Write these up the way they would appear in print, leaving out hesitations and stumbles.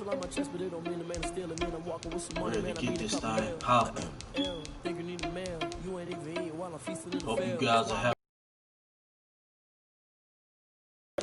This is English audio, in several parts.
on my chest, but it don't mean the man is stealing. Man, I'm walking with some money, man. Keep this thing popping. Think you need a mail. You ain't even eating while I'm feasting in the Hope you guys are having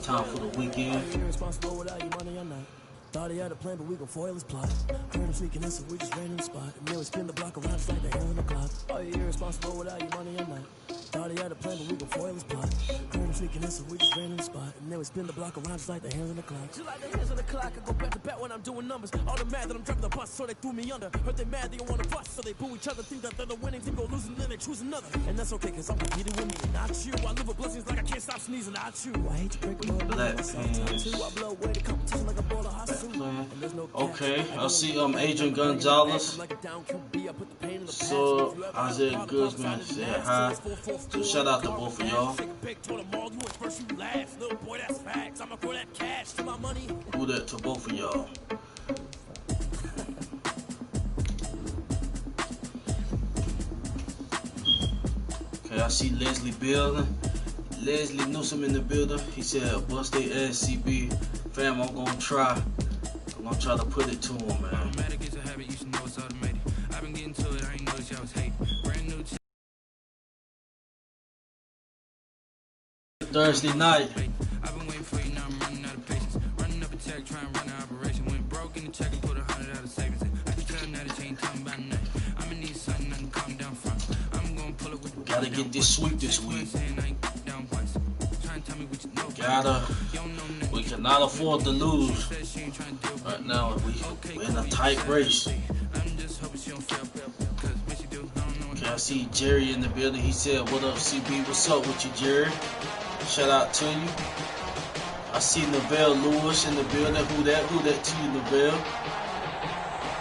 time for the weekend. Irresponsible without your money or not. Thought he had a plan, but we gon' foil his plot. Heard him sneaking in, so we just ran in the spot. And then we spin the block around just like the hell in the clock. Are you irresponsible without your money or not? Thought he had a plan, but we gon' foil his plot. Heard him sneaking in, so we just ran in the spot. And then we spin the block around just like the hands on the clock. Just like the hands on the clock, I go back to back when I'm doing numbers. All the mad that I'm driving the bus, so they threw me under. Heard they mad, they don't wanna bust, so they boo each other. Think that they're the winning team, go losing, then they choose another. And that's okay, cause I'm competing with me, not you. I live with blessings like I can't stop sneezing, not you. I hate to break them up, Black I blow away the competition like a ball of hot soup. Okay, I see Adrian Gonzalez. So Isaiah Guzman said hi. So shout out to both of y'all. Do that to both of y'all. Okay, I see Leslie building. Leslie Newsom in the building. He said, bust they ass, CB. Fam, I'm gonna try. I'm gonna try to put it to him, man. Automatic is a habit, you should know it's automated. I've been getting to it, I ain't noticed y'all was hating. Brand new Thursday night. I've been waiting for you, now I'm running out of patience. Running up a check, trying to run an operation. Went broke in the check and put 100 out of savings. I can tell now that you ain't talking about nothing. I'ma need something, I can calm down front. I'm gonna pull it with the gotta get this sweep this week. We cannot afford to lose. Right now, we're in a tight race. Okay, I see Jerry in the building. He said, what up, CB? What's up with you, Jerry? Shout out to you. I see Neville Lewis in the building. Who that to you, Neville?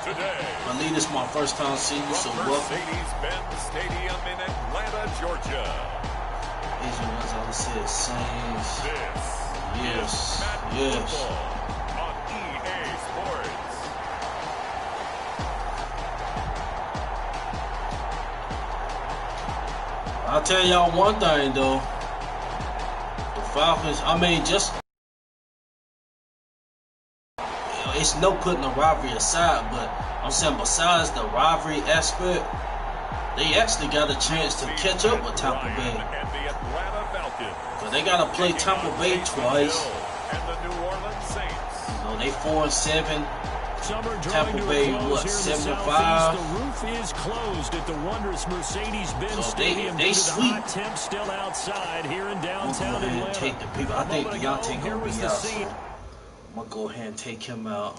I believe this is my first time seeing you, so welcome. Mercedes-Benz Stadium in Atlanta, Georgia. Adrian Gonzalez said, Saints. Yes. On EA Sports. I'll tell y'all one thing though. The Falcons, I mean, just it's no putting the rivalry aside, but I'm saying besides the rivalry aspect, they actually got a chance to catch up with Tampa Bay. So they gotta play Tampa Bay twice. You know, they 4-7. Tampa Bay, what, 7-5? The roof is closed at the wondrous Mercedes-Benz Stadium. They sweep. Hot temp still outside here in downtown Atlanta. Atlanta. And take the people. I think Deontay gonna be out. So I'm gonna go ahead and take him out.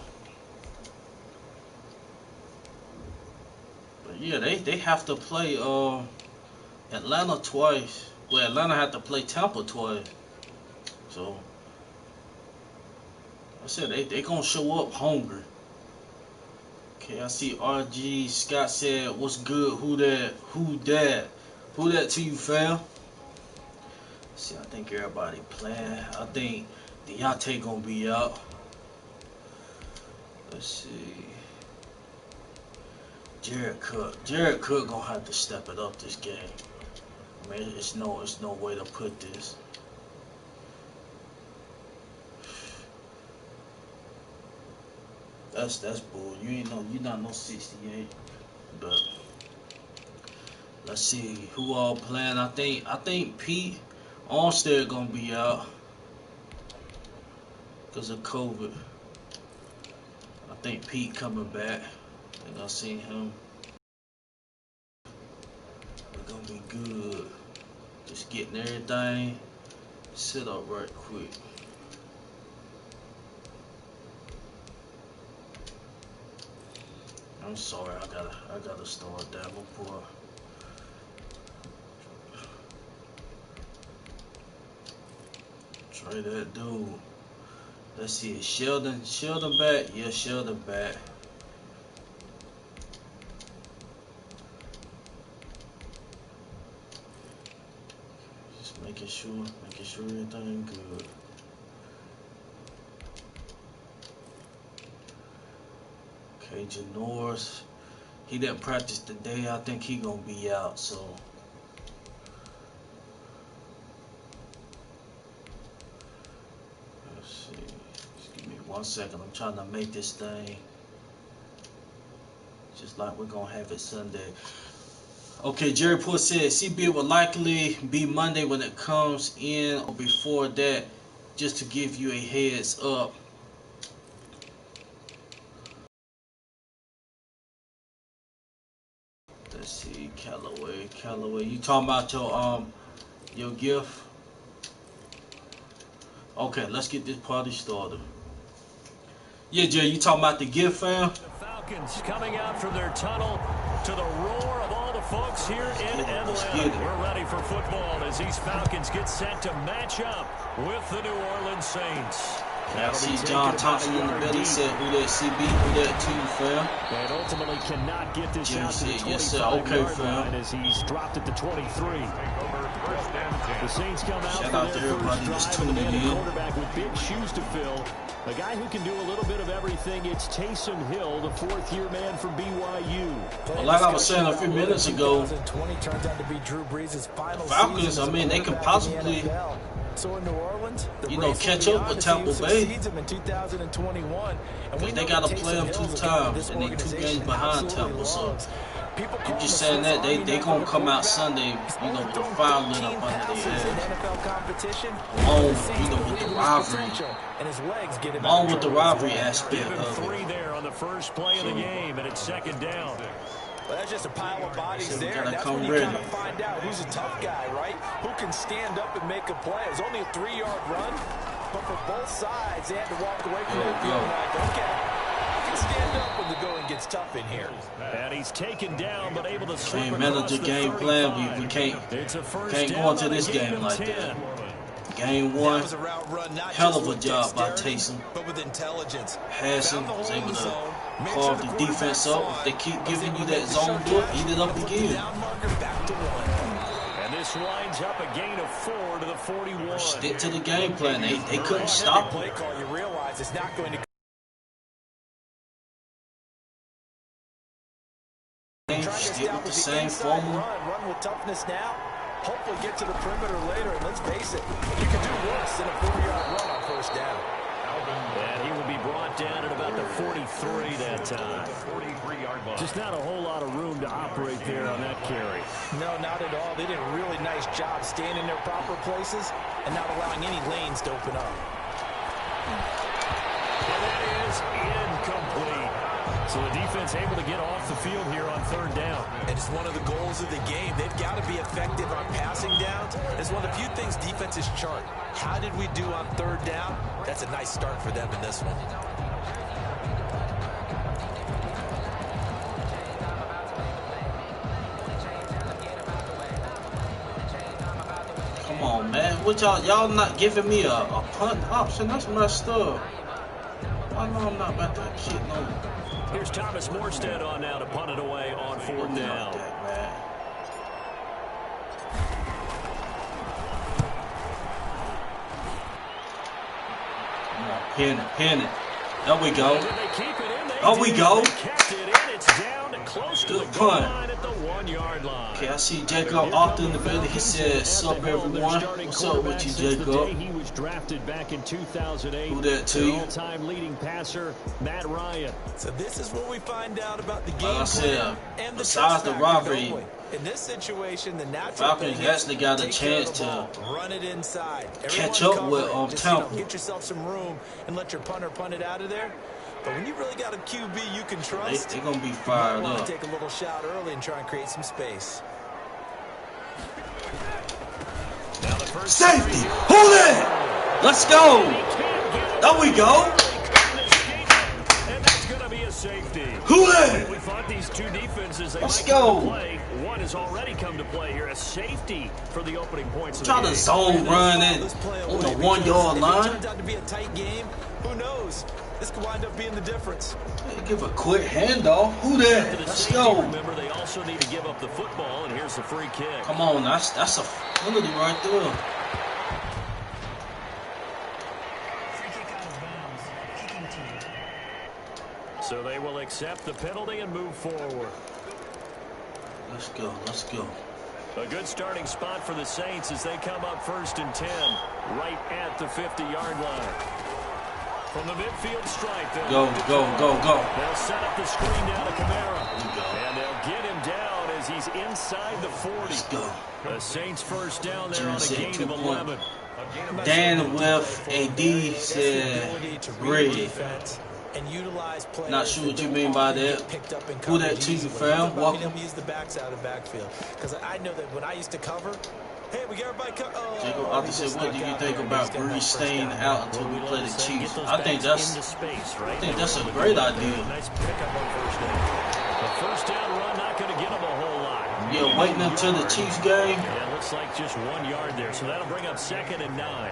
But yeah, they have to play Atlanta twice. Well, Atlanta have to play Tampa twice. So I said they gonna show up hungry. Okay, I see RG Scott said, "What's good? Who that to you, fam?" See, I think everybody playing. I think Deontay gonna be out. Let's see. Jared Cook gonna have to step it up this game. I mean, it's no way to put this. That's bull. You're not no 68. But let's see who all playing. I think Pete Armstead gonna be out because of COVID. I think Pete coming back. I think I seen him. We're gonna be good. Just getting everything set up right quick. I'm sorry, I gotta start that before. Try that dude. Let's see, is Sheldon back? Yeah, Sheldon back. Just making sure everything good. Okay, Janoris, he didn't practice today. I think he gonna be out. So let's see. Just give me 1 second. I'm trying to make this thing just like we're gonna have it Sunday. Okay, Jerry Poole said CB will likely be Monday when it comes in, or before that, just to give you a heads up. Let's see, Callaway. You talking about your gift? Okay, let's get this party started. Yeah, Jerry, you talking about the gift, fam? The Falcons coming out from their tunnel to the roar of all the folks here in Atlanta. We're ready for football as these Falcons get set to match up with the New Orleans Saints. I see John Thompson in the building. He said, who that CB, who that too, fam? And ultimately cannot get this Jim out to the said, yes, sir. 25-yard Okay, line as he's dropped at the 23. The Saints come out Shout for out their to everybody first that's drive with a tuning man in. quarterback with big shoes to fill. A guy who can do a little bit of everything. It's Taysom Hill, the fourth-year man from BYU. Well, like I was saying a few minutes ago, the Falcons, I mean, they could possibly, you know, catch up with Tampa Bay. Because they got to play them 2 times, and they 2 games behind Tampa. So I'm just saying that they going to come out Sunday, you know, with the fire lit up under their head. Along, you know, with the rivalry. Along with the rivalry aspect of it. 3 there on the first play of the game, and it's 2nd down. Well, that's just a pile of bodies So there. That's when you kind of find out who's a tough guy, right? Who can stand up and make a play. It was only a 3-yard run, but for both sides, they had to walk away from that field like, okay, I can stand up when the going gets tough in here. And he's taken down, but able to slip Hey, across manager the game 35. plan, we can't go into this game like that. Game 1, hell of a job by Taysom. But with intelligence, Hassan was able to carve the defense up. If they keep giving you that zone look, eat it up again. And this winds up a gain of 4 to the 41. Stick to the game plan. They couldn't stop it. You realize it's not going to Stick with the same formula. Run with toughness now. Hopefully get to the perimeter later. And let's face it, you can do worse than a 4-yard run on first down. And he will be brought down at about the 43 that time. Just not a whole lot of room to operate there on that carry. No, not at all. They did a really nice job staying in their proper places and not allowing any lanes to open up. And that is incomplete. So the defense able to get off the field here on 3rd down. And it's one of the goals of the game. They've got to be effective on passing downs. It's one of the few things defenses chart. How did we do on 3rd down? That's a nice start for them in this one. Come on, man. What y'all not giving me a punt option? That's messed up. I know I'm not about to shit no. Here's Thomas Morstead on now to punt it away on 4th down. Come on, pin it. There we go. There we go. Good punt. Okay, I see Jacob Arthur in the building. He said, "Sup, everyone? What's up with you, Jacob?" He was drafted back in 2008. Who that to you? All-time leading passer, Matt Ryan. So this is what we find out about the game. Like I said, besides the rivalry, in this situation, the natural Falcons actually got a chance to run it inside. catch up with Tampa. Get yourself some room and let your punter punt it out of there. But when you really got a QB you can trust, they're going to be fired up. Take a little shot early and try and create some space. Now the first Safety! Hold it! Let's go! There we go! And that's going to be a safety. Who that? We thought these two defenses, Let's go! One has already come to play here. A safety for the opening points of the Try game. to zone run it on the 1-yard line. It turns out to be a tight game. Who knows? This could wind up being the difference. Give a quick handoff. Who that? Let's go. Remember, they also need to give up the football, and here's the free kick. Come on, that's a penalty right there. Free kick out of bounds. Kicking team. So they will accept the penalty and move forward. Let's go. Let's go. A good starting spot for the Saints as they come up 1st and 10, right at the 50-yard line. From the midfield stripe. Go. They'll set up the screen down to Kamara. And they'll get him down as he's inside the 40. Let's go. The Saints first down there on a gain of 11. Dan with AD said, great. Not sure what you mean by that. Who that to you, fam? Welcome. Use the backs out of backfield. Because I know that when I used to cover, hey, we got everybody cover. Jacob Arthur said, what do you think about Breeze staying out until we play the Chiefs? I think that's a great idea. Nice pickup on first down. The first down run not going to get him a whole lot. Yeah, waiting until the Chiefs game. Yeah, looks like just 1 yard there, so that'll bring up 2nd and 9.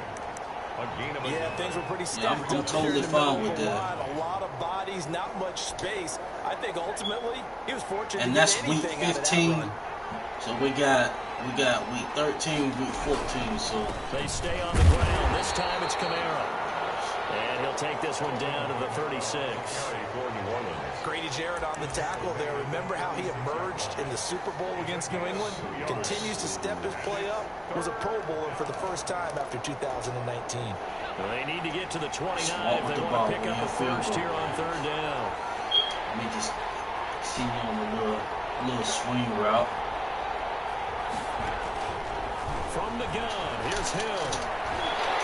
Yeah, things were pretty stacked I'm totally fine with that. A lot of bodies, not much space. I think ultimately he was fortunate. And that's week 15. So we got week 13, week 14. So they stay on the ground. This time it's Kamara. And he'll take this one down to the 36. Grady Jarrett on the tackle there. Remember how he emerged in the Super Bowl against New England? Continues to step his play up. Was a Pro Bowler for the first time after 2019. Well, they need to get to the 29 if they want to pick up a first here on 3rd down. Let me just see you on a little swing route. From the gun, here's Hill.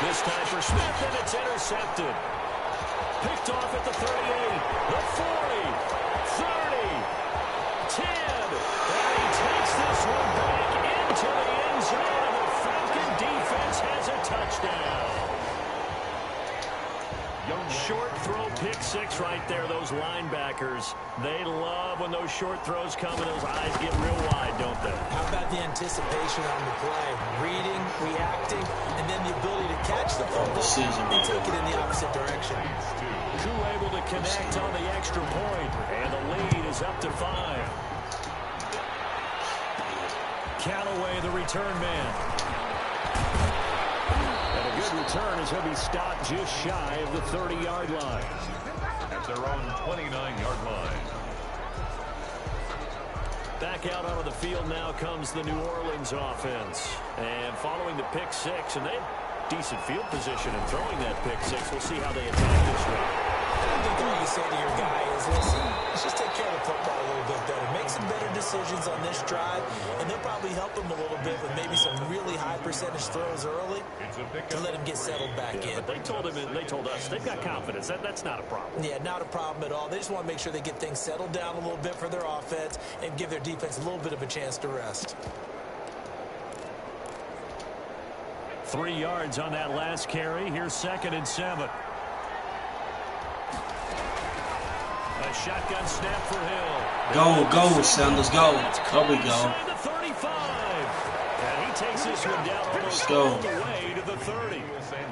This time for Smith, and it's intercepted. Picked off at the 38, the 40, 30, 10. And he takes this one back into the end zone, and the Falcon defense has a touchdown. Short throw, pick 6 right there. Those linebackers, they love when those short throws come and those eyes get real wide, don't they? How about the anticipation on the play? Reading, reacting, and then the ability to catch the football and take it in the opposite direction. Koo able to connect on the extra point, and the lead is up to 5. Callaway, the return man. And a good return as he'll be stopped just shy of the 30-yard line. At their own 29-yard line. Back out onto the field now comes the New Orleans offense. And following the pick 6, and they have decent field position in throwing that pick 6. We'll see how they attack this one. The thing you say to your guy is, listen, let's just take care of the football a little bit better. Make some better decisions on this drive, and they'll probably help him a little bit with maybe some really high percentage throws early to let him get settled back in. But they told us they've got confidence. That's not a problem. Yeah, not a problem at all. They just want to make sure they get things settled down a little bit for their offense and give their defense a little bit of a chance to rest. 3 yards on that last carry. Here's 2nd and 7. A shotgun snap for Hill. Go, Sanders, go. There we go. The 35. And he takes this one down almost all the way to the 30.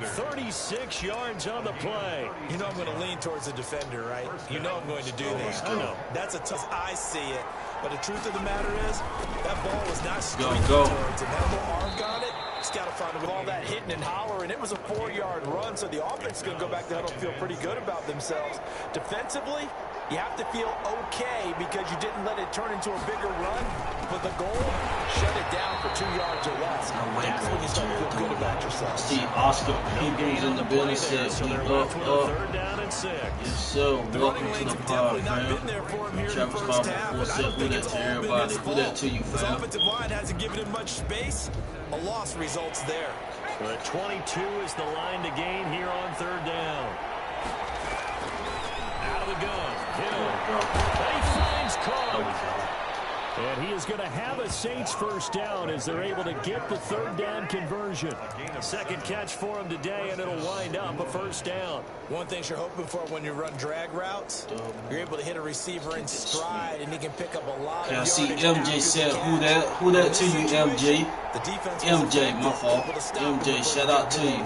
36 yards on the play. You know I'm going to lean towards the defender, right? You know I'm going to do that. I know. That's a tough. I see it. But the truth of the matter is, that ball was not straight go. towards him. That little arm got it. He's got to find with all that hitting and hollering. It was a 4-yard run, so the offense is going to go back to huddle and feel pretty good about themselves. Defensively, you have to feel okay because you didn't let it turn into a bigger run. But the goal, shut it down for 2 yards or less. That's when you start to feel good about yourself. See Oscar Hebrews in the building said, we up. 3rd down and 6. Yes, sir. Welcome to the pod, fam. Travis Farmer said, who that to everybody? Who that to you, His fam? offensive line hasn't given him much space. A loss results there. So the 22 is the line to gain here on 3rd down. Out of the gun. Hill. And he finds Carr. And he is going to have a Saints first down as they're able to get the 3rd down conversion. Second catch for him today, and it'll wind up a first down. One thing you're hoping for when you run drag routes, you're able to hit a receiver in stride, and he can pick up a lot of I see yardage MJ said, who that to you, MJ? The defense MJ, my fault. MJ, shout out to you.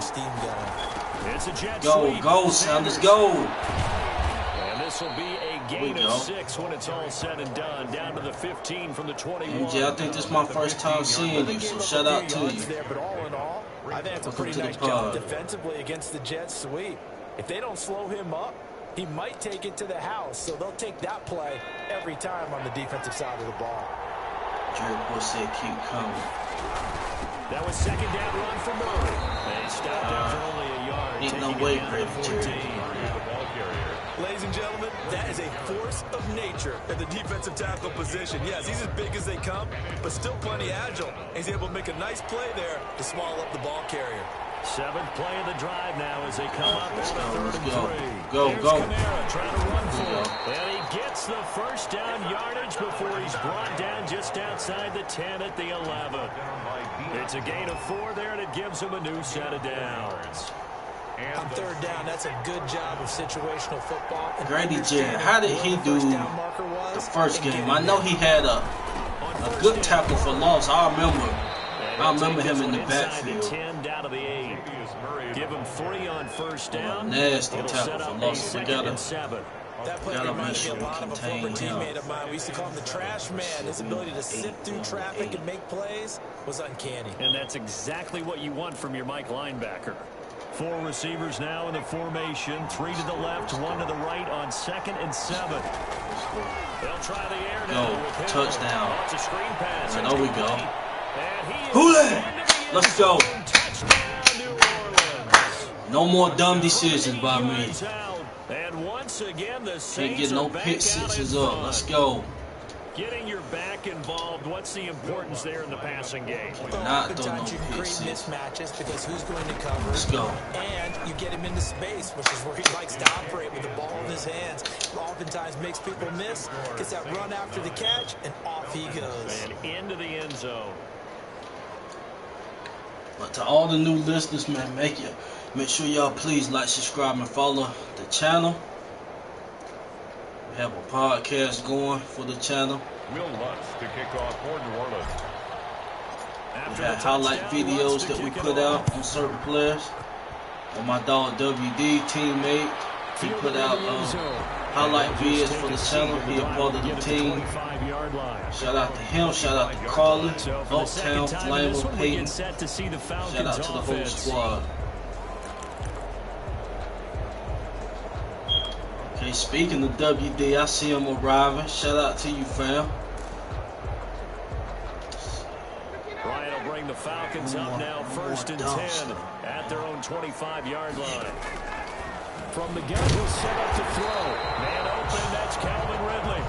It's a jet Go, go, Sanders, go. And this will be a gain of 6 when it's all said and done. Down to the 15 from the 21. MJ, I think this is my first time seeing you, so shout out to you. But all in all, I think it's a pretty nice job defensively against the Jets sweep. If they don't slow him up, he might take it to the house. So they'll take that play every time on the defensive side of the ball. Jared Bush said, keep coming. That was 2nd down run for Murray. And he stopped after only a yard. Ain't no way Grady Jarrett. Ladies and gentlemen, that is a force of nature at the defensive tackle position. Yes, he's as big as they come, but still plenty agile. He's able to make a nice play there to swallow up the ball carrier. 7th play of the drive now as they come up on the 3rd and 3. Go. Kamara trying to run for it. And he gets the first down yardage before he's brought down just outside the 10 at the 11. It's a gain of 4 there, and it gives him a new set of downs. On 3rd down, that's a good job of situational football. Grady Jarrett, how did he do the first game? I know he had a good tackle for loss. I remember him in the backfield. 10 down to the 8. Give him 3 on first down. Nasty tackle for loss. We gotta make sure we contain him. Teammate of mine. We used to call him the trash man. His ability to sift through traffic and make plays was uncanny. And that's exactly what you want from your Mike linebacker. 4 receivers now in the formation. 3 to the left, 1 to the right on 2nd and 7. They'll try the air now. Go, touchdown. It's a screen pass. So there we go. Let's go. No more dumb decisions by me. And once again, the Can't get no pick sixes up. Let's go. Getting your back involved, what's the importance there in the passing game? Not throwing no Oftentimes you can pick create six. mismatches because who's going to cover? Let's go. And you get him into space, which is where he likes to operate with the ball in his hands. Oftentimes makes people miss, gets that run after the catch, and off he goes. And into the end zone. But to all the new listeners, man, make sure y'all please like, subscribe, and follow the channel. We have a podcast going for the channel. Will Lutz to kick off for New Orleans. We got highlight videos that we put out on certain players. And my dog WD teammate, he put out highlight vids for the channel. He a part of the team. Shout out to him. Shout out to Carly, Uptown, Flamer, Peyton. Shout out to the whole squad. Okay, speaking of WD, I see him arriving. Shout out to you, fam. Ryan will bring the Falcons up now, 1st and 10 at their own 25-yard line. From the gun, he'll set up to throw. Man open, that's Calvin Ridley.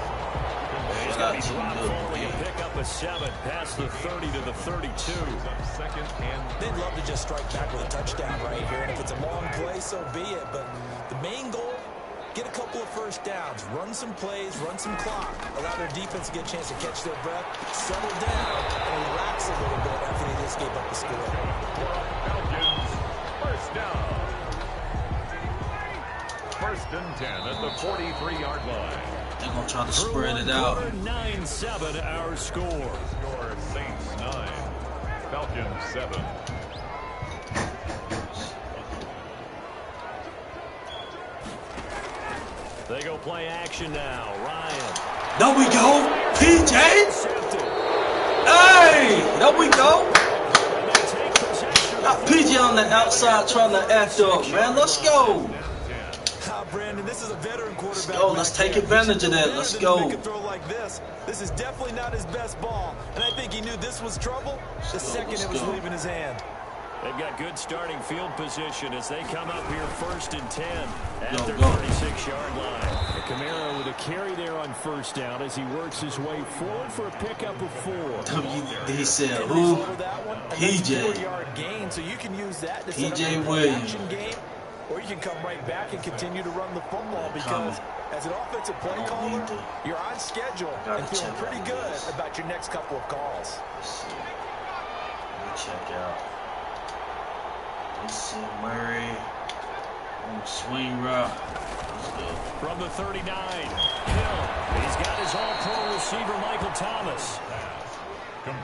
He's going to be dropped forward and pick up a 7 past the 30 to the 32. They'd love to just strike back with a touchdown right here. And if it's a long play, so be it. But the main goal, get a couple of first downs, run some plays, run some clock, allow their defense to get a chance to catch their breath, settle down, and relax a little bit after they just gave up the score. Falcons, first down. 1st and 10 at the 43-yard line. They're going to try to spread it out. 9-7 our score. Score Saints 9, Falcons 7. They go play action now. Ryan. There we go. PJ. Hey, there we go. Got PJ on the outside trying to act up, man. Let's go. Brandon, this is a veteran quarterback. Let's go. Let's take advantage of that. Let's go. Make a throw like this. This is definitely not his best ball, and I think he knew this was trouble the second it was leaving his hand. They've got good starting field position as they come up here 1st and 10 at their 36-yard line. Kamara with a carry there on 1st down as he works his way forward for a pickup of 4. He said, who? PJ. Gain, so you can use that to PJ Williams. Game, or you can come right back and continue to run the football because as an offensive play caller, you're on schedule and feeling pretty good about your next couple of calls. Check out. Let's see, Murray on the swing route. Let's go. From the 39, Hill. He's got his all-pro receiver, Michael Thomas.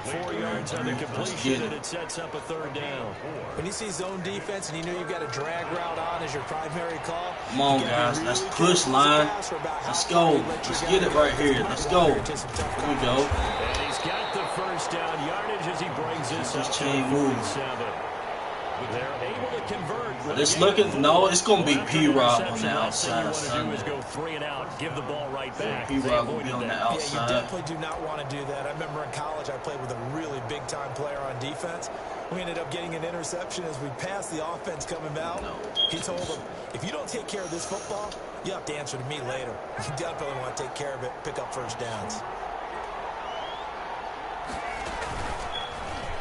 4 yards on the completion, and it sets up a 3rd down. When you see zone defense and you know you've got a drag route on as your primary call. Come on, guys. Let's push line. Let's go. Let's get it right here. Let's go. Here we go. And he's got the 1st down yardage as he brings this up to 7. They're able to convert. It's looking, no, it's going to be P-Rob on the outside. Sunday. Go 3 and out, give the ball right back. P-Rob will be on the outside. Yeah, you definitely do not want to do that. I remember in college I played with a really big-time player on defense. We ended up getting an interception as we passed the offense coming out. No. He told him, if you don't take care of this football, you have to answer to me later. You definitely want to take care of it, pick up first downs.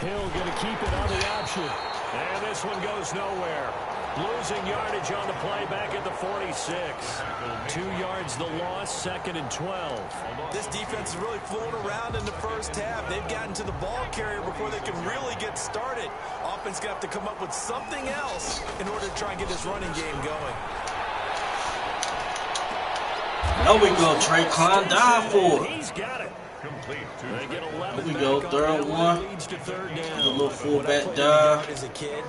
Hill going to keep it on the option. And this one goes nowhere. Losing yardage on the play back at the 46. 2 yards the loss, 2nd and 12. This defense is really flown around in the first half. They've gotten to the ball carrier before they can really get started. Offense going to have to come up with something else in order to try and get this running game going. There we go, Trey Klein, dive for it. He's got it. They get 11 Here we go, 3rd and 1. leads to 3rd down. The little fullback dive. As a kid,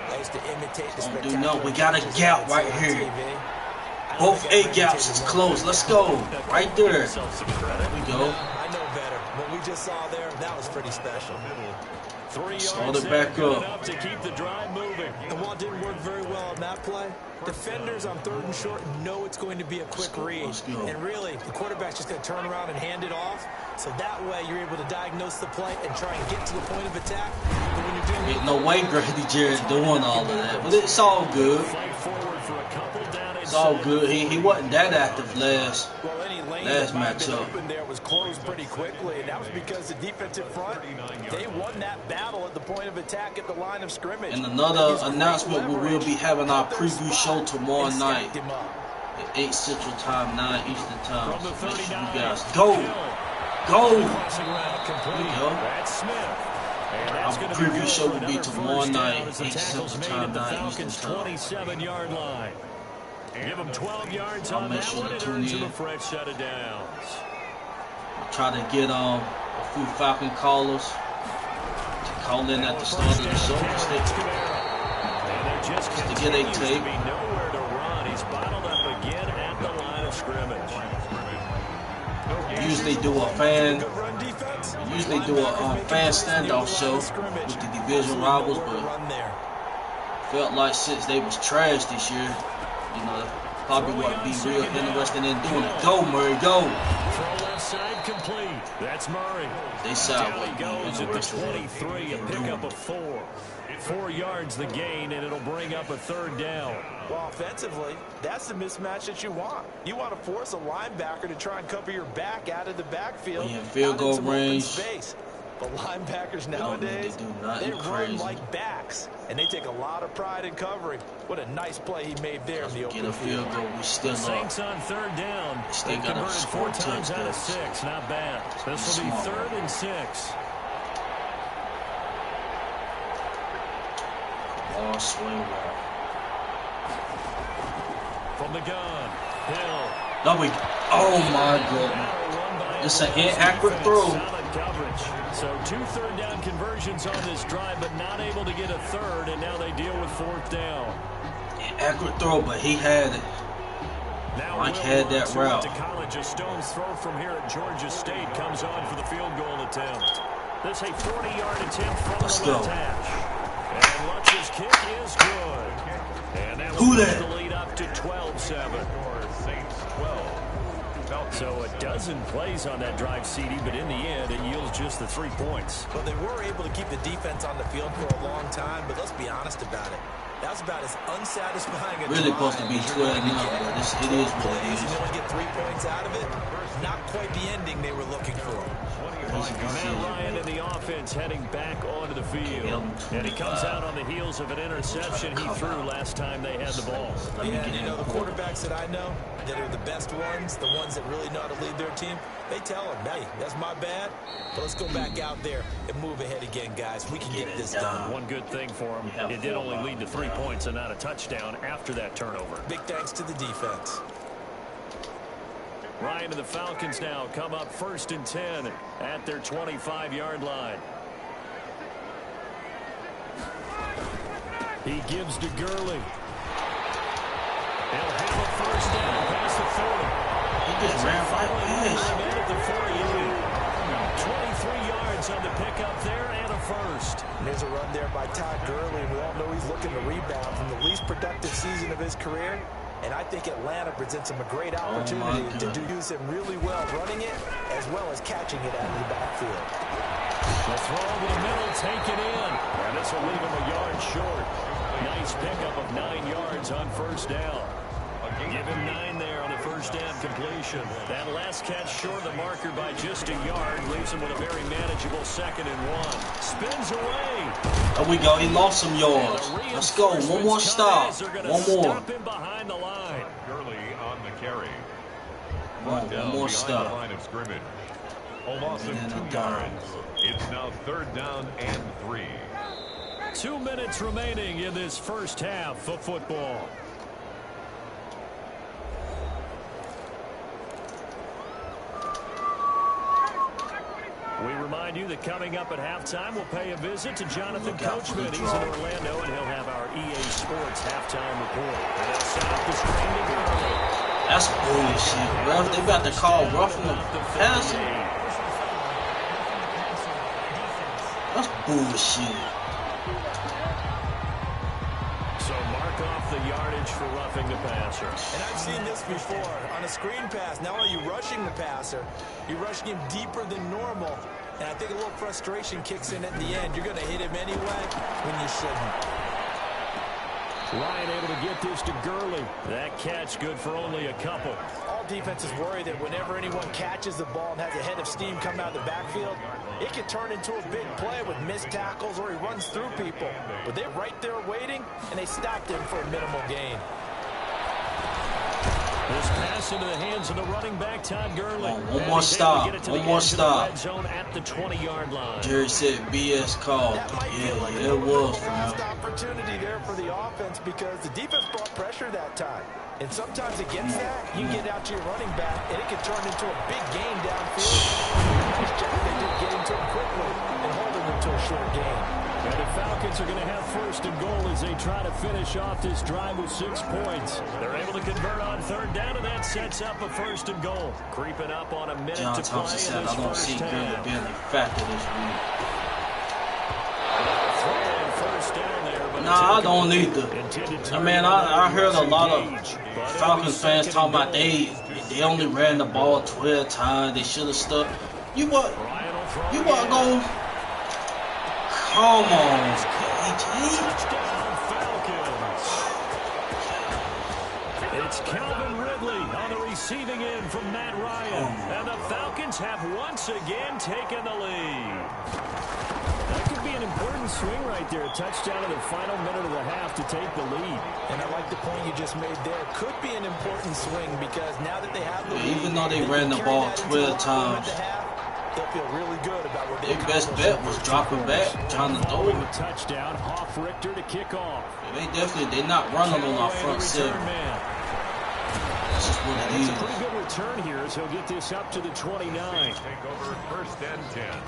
I used to imitate the Don't do no. We got a gap right here. Both A gaps is closed. Let's go. Right there. There we go. I know better. What we just saw there, that was pretty special. 3 Start yards it back there, up. to keep the drive moving. And while it didn't work very well on that play, defenders on 3rd and short know it's going to be a quick read. And really, the quarterback's just going to turn around and hand it off. So that way, you're able to diagnose the play and try and get to the point of attack. But when you're doing Ain't no way Grady Jarrett doing all of that. But it's all good. Fight forward for a couple down. It's all good. He wasn't that active last matchup. Open there was closed pretty quickly, and that was because the defensive front, they won that battle at the point of attack at the line of scrimmage. And another announcement, we will be having our preview show tomorrow night at 8 Central Time, 9 Eastern Time. So make sure you guys go. Go. There we go. Our preview show will be tomorrow night, 8 Central Time, 9 Eastern Time. 27-yard line. Give them 12 yards I'll on make that sure one to and tune earns in. them a fresh set of downs. Try to get a few Falcon callers to call in at the start of the show just to get a tape. Nowhere to run. He's bottled up again at the line of scrimmage. Usually do a fan standoff show with the division rivals, but felt like since they was trash this year, you know, probably wouldn't be real interested in doing it. Go, Murray, go. Throw left side complete. That's Murray. They side Down he goes at the 23, a pickup of 4. 4 yards the gain, and it'll bring up a 3rd down. Well, offensively, that's the mismatch that you want. You want to force a linebacker to try and cover your back out of the backfield. In field goal range. Space. But linebackers nowadays, they run like backs, and they take a lot of pride in covering. What a nice play he made there in the open Get a field goal, we still up. Saints on 3rd down. Still got to Converted score 4 times out of 6. Not bad. This will be 3rd and 6. Ball swing route. From the gun, Hill. No, oh my goodness. It's an inaccurate throw. Solid coverage. So 2 3rd down conversions on this drive, but not able to get a 3rd, and now they deal with 4th down. Inaccurate throw, but he had it. Now Mike had that route. To college, a stone's throw from here at Georgia State comes on for the field goal attempt. This a 40-yard attempt from the left hash. And Lutz's kick is good. And that will push the lead up to 12-7. So a dozen plays on that drive, CD, but in the end, it yields just the 3 points. Well, they were able to keep the defense on the field for a long time, but let's be honest about it. That was about as unsatisfying a really supposed to be 12 now, but it is what it is. You only get 3 points out of it. Not quite the ending they were looking for. Matt Ryan and the offense heading back onto the field. And he comes out on the heels of an interception he threw last time they had the ball. Yeah, you know, the quarterbacks that I know that are the best ones, the ones that really know how to lead their team, they tell them, hey, that's my bad, but let's go back out there and move ahead again, guys. We can get this done. One good thing for him, it did only lead to 3 points and not a touchdown after that turnover. Big thanks to the defense. Ryan and the Falcons now come up 1st and 10 at their 25-yard line. He gives to Gurley. He'll have a 1st down past the 40. He just ran right past. At the 48. 23 yards yards on the pickup there and a first. And there's a run there by Todd Gurley. We all know he's looking to rebound from the least productive season of his career. And I think Atlanta presents him a great opportunity to use him really well, running it as well as catching it out of the backfield. The throw over the middle, take it in. And this will leave him a yard short. Nice pickup of 9 yards on first down. Give him 9 there on the first down completion. That last catch short of the marker by just a yard leaves him with a very manageable 2nd and 1. Spins away. There we go. He lost some yards. Let's go. One more stop. One more. Stop him behind the line. Gurley on the carry. One more stop. Line of scrimmage. A loss of 2 yards. It's now 3rd down and 3. 2 minutes remaining in this first half of football. We remind you that coming up at halftime, we'll pay a visit to Jonathan Coachman. He's in Orlando, and he'll have our EA Sports halftime report. And they'll set up the screen to Gurley. That's bullshit, bro. They about to call roughing the passer. That's bullshit. So mark off the yardage for roughing the passer. And I've seen this before. On a screen pass, not only are you rushing the passer, you're rushing him deeper than normal. And I think a little frustration kicks in at the end. You're going to hit him anyway when you shouldn't. Ryan able to get this to Gurley. That catch good for only a couple. All defenses worry that whenever anyone catches the ball and has a head of steam come out of the backfield, it can turn into a big play with missed tackles or he runs through people. But they're right there waiting, and they stopped him for a minimal gain. This pass into the hands of the running back, Todd Gurley. One more stop. One more stop. Red zone at the 20-yard line. Jerry said BS call. Yeah, it was, fam. Missed opportunity there for the offense because the defense brought pressure that time. And sometimes against that, you get out to your running back, and it can turn into a big gain downfield. Nice job they did getting to him quickly and holding him to a short gain. And the Falcons are going to have 1st and goal as they try to finish off this drive with 6 points. They're able to convert on 3rd down, and that sets up a 1st and goal. Creeping up on a minute John to play Thompson said, in this I don't see first Gurley half. being a factor this week. First down there, but Nah, I don't either. I mean, I heard a lot of Falcons fans talking about they only ran the ball 12 times. They should have stuck. You what? You want to go? Come on, Touchdown Falcons. It's Calvin Ridley on the receiving end from Matt Ryan. And the Falcons have once again taken the lead. That could be an important swing right there. A touchdown in the final minute of the half to take the lead. And I like the point you just made there. Could be an important swing because now that they have the lead, even though they ran the ball 12 times, they'll feel really good about what they their best bet was dropping back, trying to throw it. Touchdown, Hoff Richter to kick off. They're not running on our front seven. That's just what it is. It's a pretty good return here as he'll get this up to the 29. Take over 1st and 10.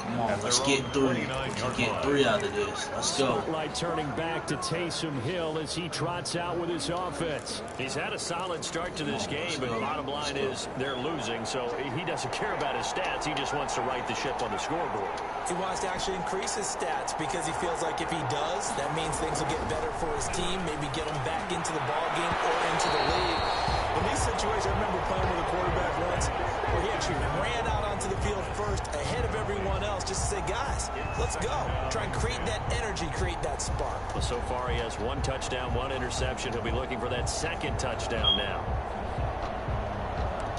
Come on, let's get 3. Let's get 3 out of this. Let's go. Spotlight turning back to Taysom Hill as he trots out with his offense. He's had a solid start to this game, but bottom line is they're losing, so he doesn't care about his stats. He just wants to right the ship on the scoreboard. He wants to actually increase his stats because he feels like if he does, that means things will get better for his team, maybe get him back into the ballgame or into the league. In these situations, I remember playing with a quarterback once where he actually ran out onto the field first ahead of everyone else just to say, guys, let's go. Try and create that energy, create that spark. Well, so far he has 1 touchdown, 1 interception. He'll be looking for that 2nd touchdown now.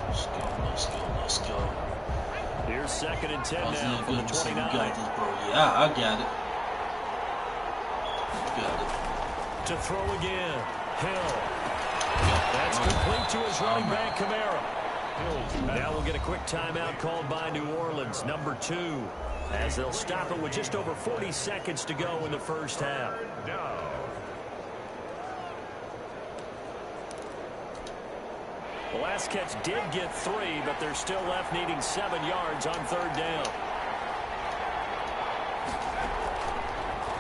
Let's go, let's go, let's go. Here's 2nd and 10 now from the 29. You got this, bro. Yeah, I got it. Got it. To throw again. Hill. That's complete to his running back, Kamara. Now we'll get a quick timeout called by New Orleans, number 2, as they'll stop it with just over 40 seconds to go in the first half. The last catch did get 3, but they're still left needing 7 yards on 3rd down.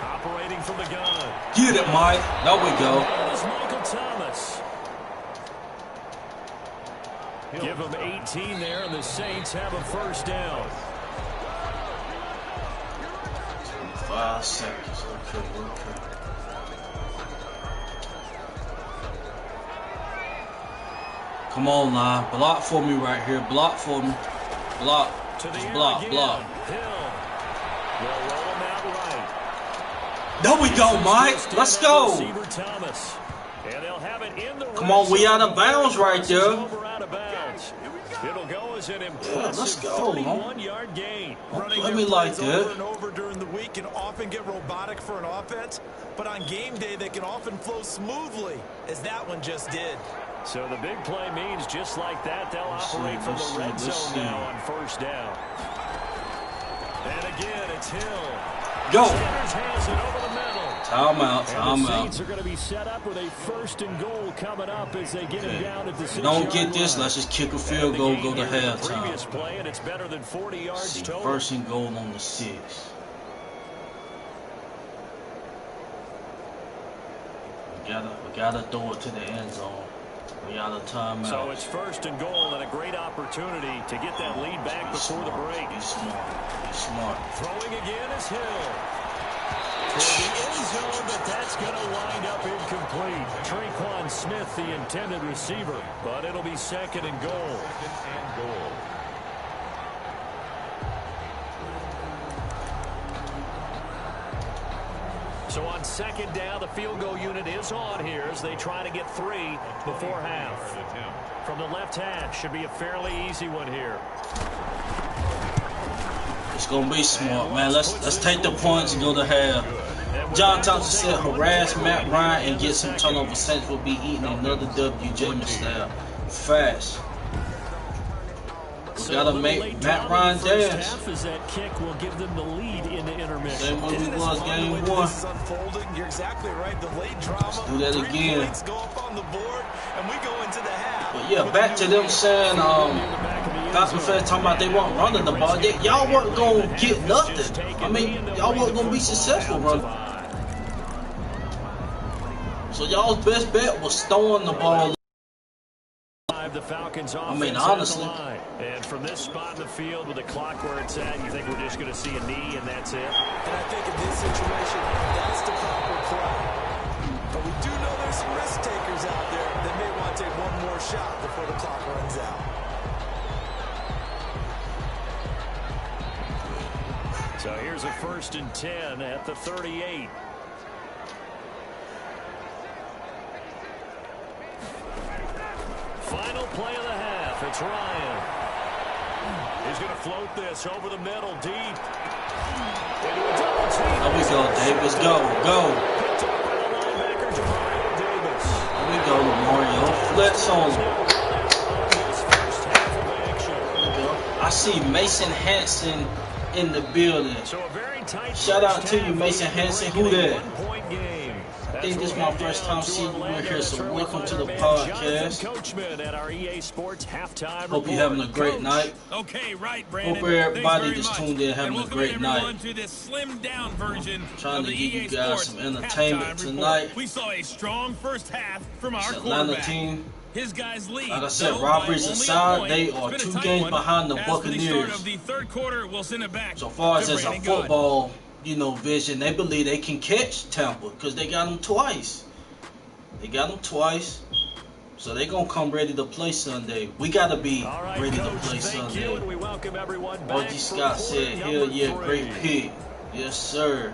Operating from the gun. Get it, Mike. There we go. There's Michael Thomas. Give him 18 there, and the Saints have a first down. 5 seconds. Okay. Come on, line. Block for me right here. Block for me. Block. Just block. There we go, Mike. Let's go. Come on, we out of bounds right there. It'll go as an Let's go. 31-yard gain. Let me like that. Over and over during the week can often get robotic for an offense, but on game day they can often flow smoothly, as that one just did. So the big play means just like that, they'll operate from the red zone now on first down. And again, it's Hill. Go. Sanders has it over the middle. Timeout. And the Saints are going to be set up with a 1st and goal coming up as they get him down at the 6-yard line. Don't get this. Let's just kick a field goal, go to halftime. Previous play, and it's better than 40 yards total. 1st and goal on the 6. We gotta throw it to the end zone. We got a timeout. So it's 1st and goal and a great opportunity to get that lead back before the break. Be smart. Throwing again is Hill. To the end zone, but that's going to wind up incomplete. Traquan Smith, the intended receiver, but it'll be 2nd and goal. So on 2nd down, the field goal unit is on here as they try to get 3 before half. From the left hash, should be a fairly easy one here. It's gonna be smart, man. Let's take the points and go to half. John Thompson said, harass Matt Ryan and get some turnover. Saints will be eating another W. Jamin style. Fast. We gotta make Matt Ryan dance. That kick will give them the lead in the intermission. Same way we was game 1. You're exactly right. The late drama. Let's do that again. Go up on the board, and we go into the half. But yeah, back to them saying, Falcon fans talking about they weren't running the ball. Y'all weren't gonna get nothing. I mean, y'all weren't gonna be successful running. So y'all's best bet was throwing the ball. The Falcons I mean, honestly. And from this spot in the field with the clock where it's at, you think we're just going to see a knee and that's it? And I think in this situation, that's the proper play. But we do know there's some risk takers out there that may want to take one more shot before the clock runs out. So here's a 1st and 10 at the 38. Final play of the half. It's Ryan. He's going to float this over the middle, deep. Into a double team. There we go, Davis. Go. Picked up by the linebacker, Jamario Davis. There we go, Mario. Flex on him. First half of action. I see Mason Hanson in the building. So a very tight Shout out to you, half. Mason Hanson. Who that? 1-point game. I think this is my first time seeing you in here, so welcome to the podcast. Hope you're having a great night. Okay, right, Brandon. Hope everybody just much. tuned in having a great night. To this slimmed down version Trying of to the give you EA guys Sports some entertainment halftime tonight. report. We saw a strong first half from our Atlanta quarterback. team. His guys lead. Like I said, though, robberies by only a aside, point. they It's are been a 2 tight games one. behind the As for the start Buccaneers. of the third quarter, we'll send it back. So far as to a Brandon Good. football, vision, they believe they can catch Tampa because they got them twice. So they're going to come ready to play Sunday. We got to be ready to play Sunday. R.G. Scott said, hell yeah, great pick. Yes, sir.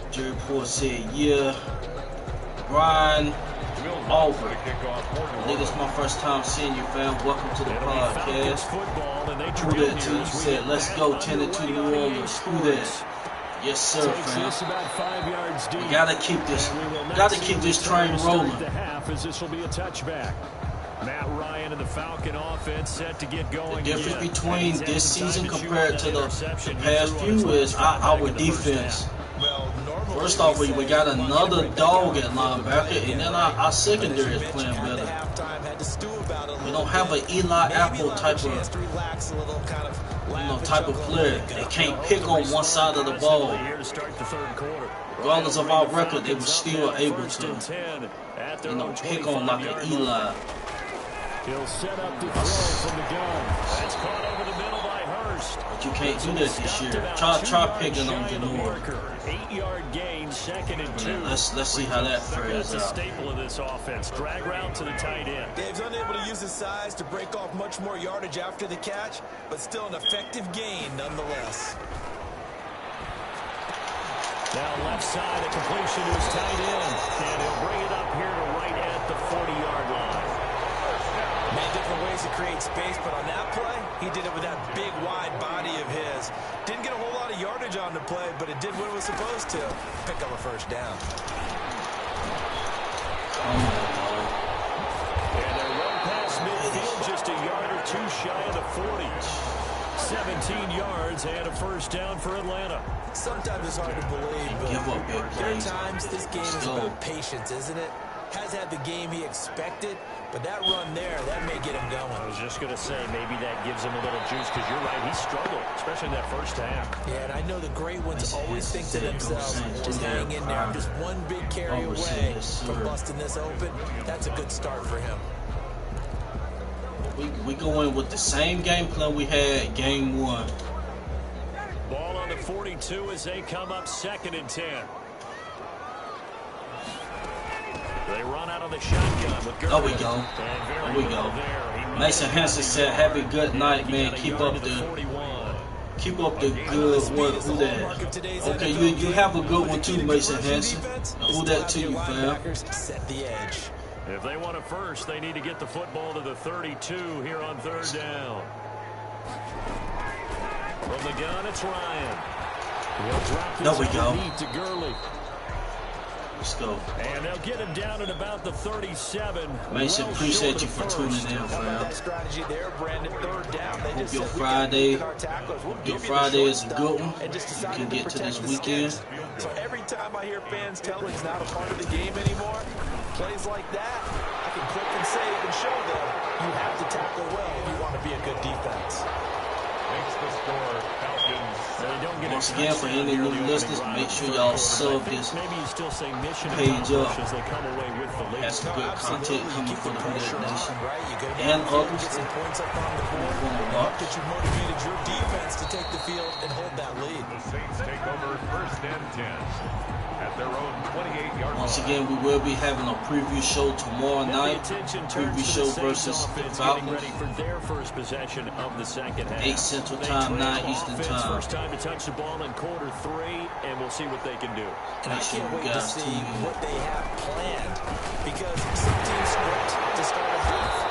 Jerry Poor said, yeah. Brian Auburn. I think it's my first time seeing you, fam. Welcome to the podcast. Who that too said, let's go 10-2 New Orleans. Who that? Yes, sir, fam. We gotta keep this train rolling. This will be a touchback. Matt Ryan and the Falcon offense set to get going. The difference between this season compared to the past few is our defense. First off, we got another dog at linebacker, and then our secondary is playing better. We don't have an Eli Apple type of player. They can't pick on one side of the ball. Regardless of our record, they were still able to, pick on like an Eli. He'll set up the throw from the gun. That's caught over the middle by Hurst. first. But you can't do that this year. Try picking on Denor. 8-yard gain, 2nd and 2. Let's see how that fares That's a out. staple of this offense. Drag route to the tight end. Dave's unable to use his size to break off much more yardage after the catch, but still an effective gain nonetheless. Now left side, a completion to his tight end. And he'll bring it up here to right at the 40-yard line. Many different ways to create space, but on that play, he did it with that big, wide body of his. Didn't get a whole lot of yardage on the play, but it did what it was supposed to. Pick up a first down. And they're run past midfield, just a yard or two shy of the 40. 17 yards and a first down for Atlanta. Sometimes it's hard to believe, but there are times this game is about patience, isn't it? Has had the game he expected, but that run there, that may get him going. I was just going to say, maybe that gives him a little juice, because you're right, he struggled, especially in that first half. Yeah, and I know the great ones always think to themselves, just hang in there, just one big carry away from busting this open. That's a good start for him. We go in with the same game plan we had game 1. Ball on the 42 as they come up 2nd and 10. They run out of the shotgun with There we go. There we go. Mason Hansen said, "Have a good night, man. Keep up the good work." Who that? Okay, you have a good one too, Mason Hansen. Who that to you, fam? Set the edge. If they want it first, they need to get the football to the 32 here on 3rd down. From the gun, it's Ryan. There we go. To Gurley. Let's go. And they'll get him down at about the 37. Mason, appreciate you for tuning in, fam. Strategy there, Brandon. 3rd down. They just Your said, Friday is a good one. and just You decided can to get to protect this the weekend. skins. So every time I hear fans tell he's not a part of the game anymore, plays like that, I can click and save and show them you have to tackle well if you want to be a good defense. Makes the score Falcons. Once again, for any new listeners, make sure y'all sub this Maybe you still say mission page up. as they come away with the lead. Have some good content coming for the Who That Nation Right? You go and downfield, others. get some points up on the board, From the and box. hope that you motivated your defense to take the field and hold that lead. The Saints take over 1st and 10 at their own 28-yard line. Once again, we will be having a preview show tomorrow night. Preview show versus the Falcons. Ready for their first possession of the 2nd half. 8 Central Time, 9 Eastern Time. First time to touch the ball in quarter 3, and we'll see what they can do. And I Make sure can't you wait to guys see tune in. what they have planned, because some teams script to start a half.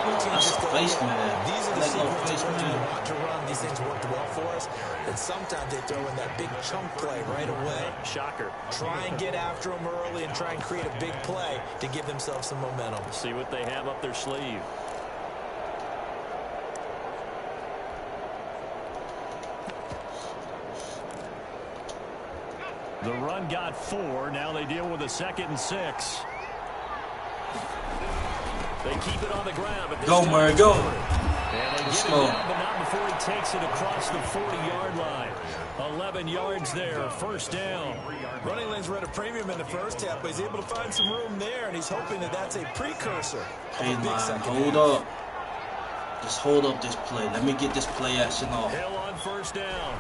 Other teams That's just a go, face okay, man. these are the Like no sequences face we man. want to run. These things worked well for us. And sometimes they throw in that big chunk play right away. Shocker. Try and get after them early and try and create a big play to give themselves some momentum. See what they have up their sleeve. The run got 4. Now they deal with a 2nd and 6. They keep it on the ground. But Go, Murray, go. And they Let's get go. it down, but not before he takes it across the 40-yard line. 11 yards there, 1st down. Running lanes were at a premium in the first half, but he's able to find some room there, and he's hoping that that's a precursor of Hey, a big man, second hold half. up. Just hold up this play. Let me get this play action off. Hill on 1st down.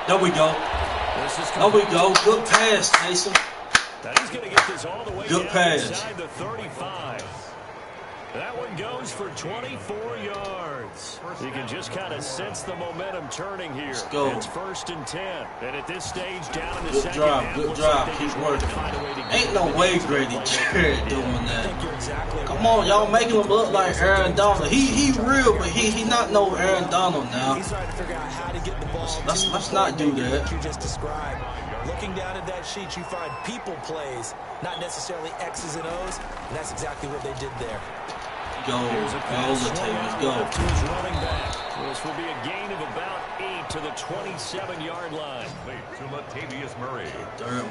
There we go. This is There we go. Good pass, Mason. Now he's going to get this all the way Good down pass. inside the 35. That one goes for 24 yards. You can just kind of sense the momentum turning here. Let's go. It's 1st and 10. And at this stage, down in the Good second drive. half, Good looks drive. like they Keep just need to working. find a way to Ain't get no the way defense Grady to play. Jarrett doing I that. think you're exactly Come right. on, y'all making him look like Aaron Donald. He real, but he not no Aaron Donald now. He's trying to figure out how to get the ball Let's not do that. What you just described. Looking down at that sheet, you find people plays, not necessarily X's and O's, and that's exactly what they did there. Go, Latavius, go. To his running back. This will be a gain of about 8 to the 27-yard line. To Latavius Murray.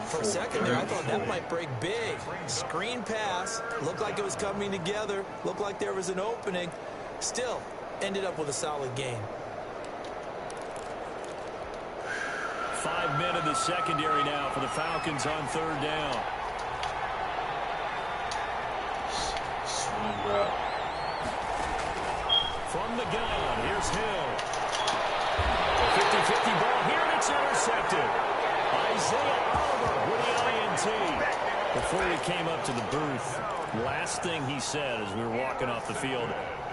For a second there, I thought that might break big. Screen pass, looked like it was coming together, looked like there was an opening. Still, ended up with a solid gain. 5 men in the secondary now for the Falcons on 3rd down. Swing route. From the gun, here Here's Hill. A 50-50 ball here, and it's intercepted. Isaiah Oliver with the INT. Before he came up to the booth, last thing he said as we were walking off the field,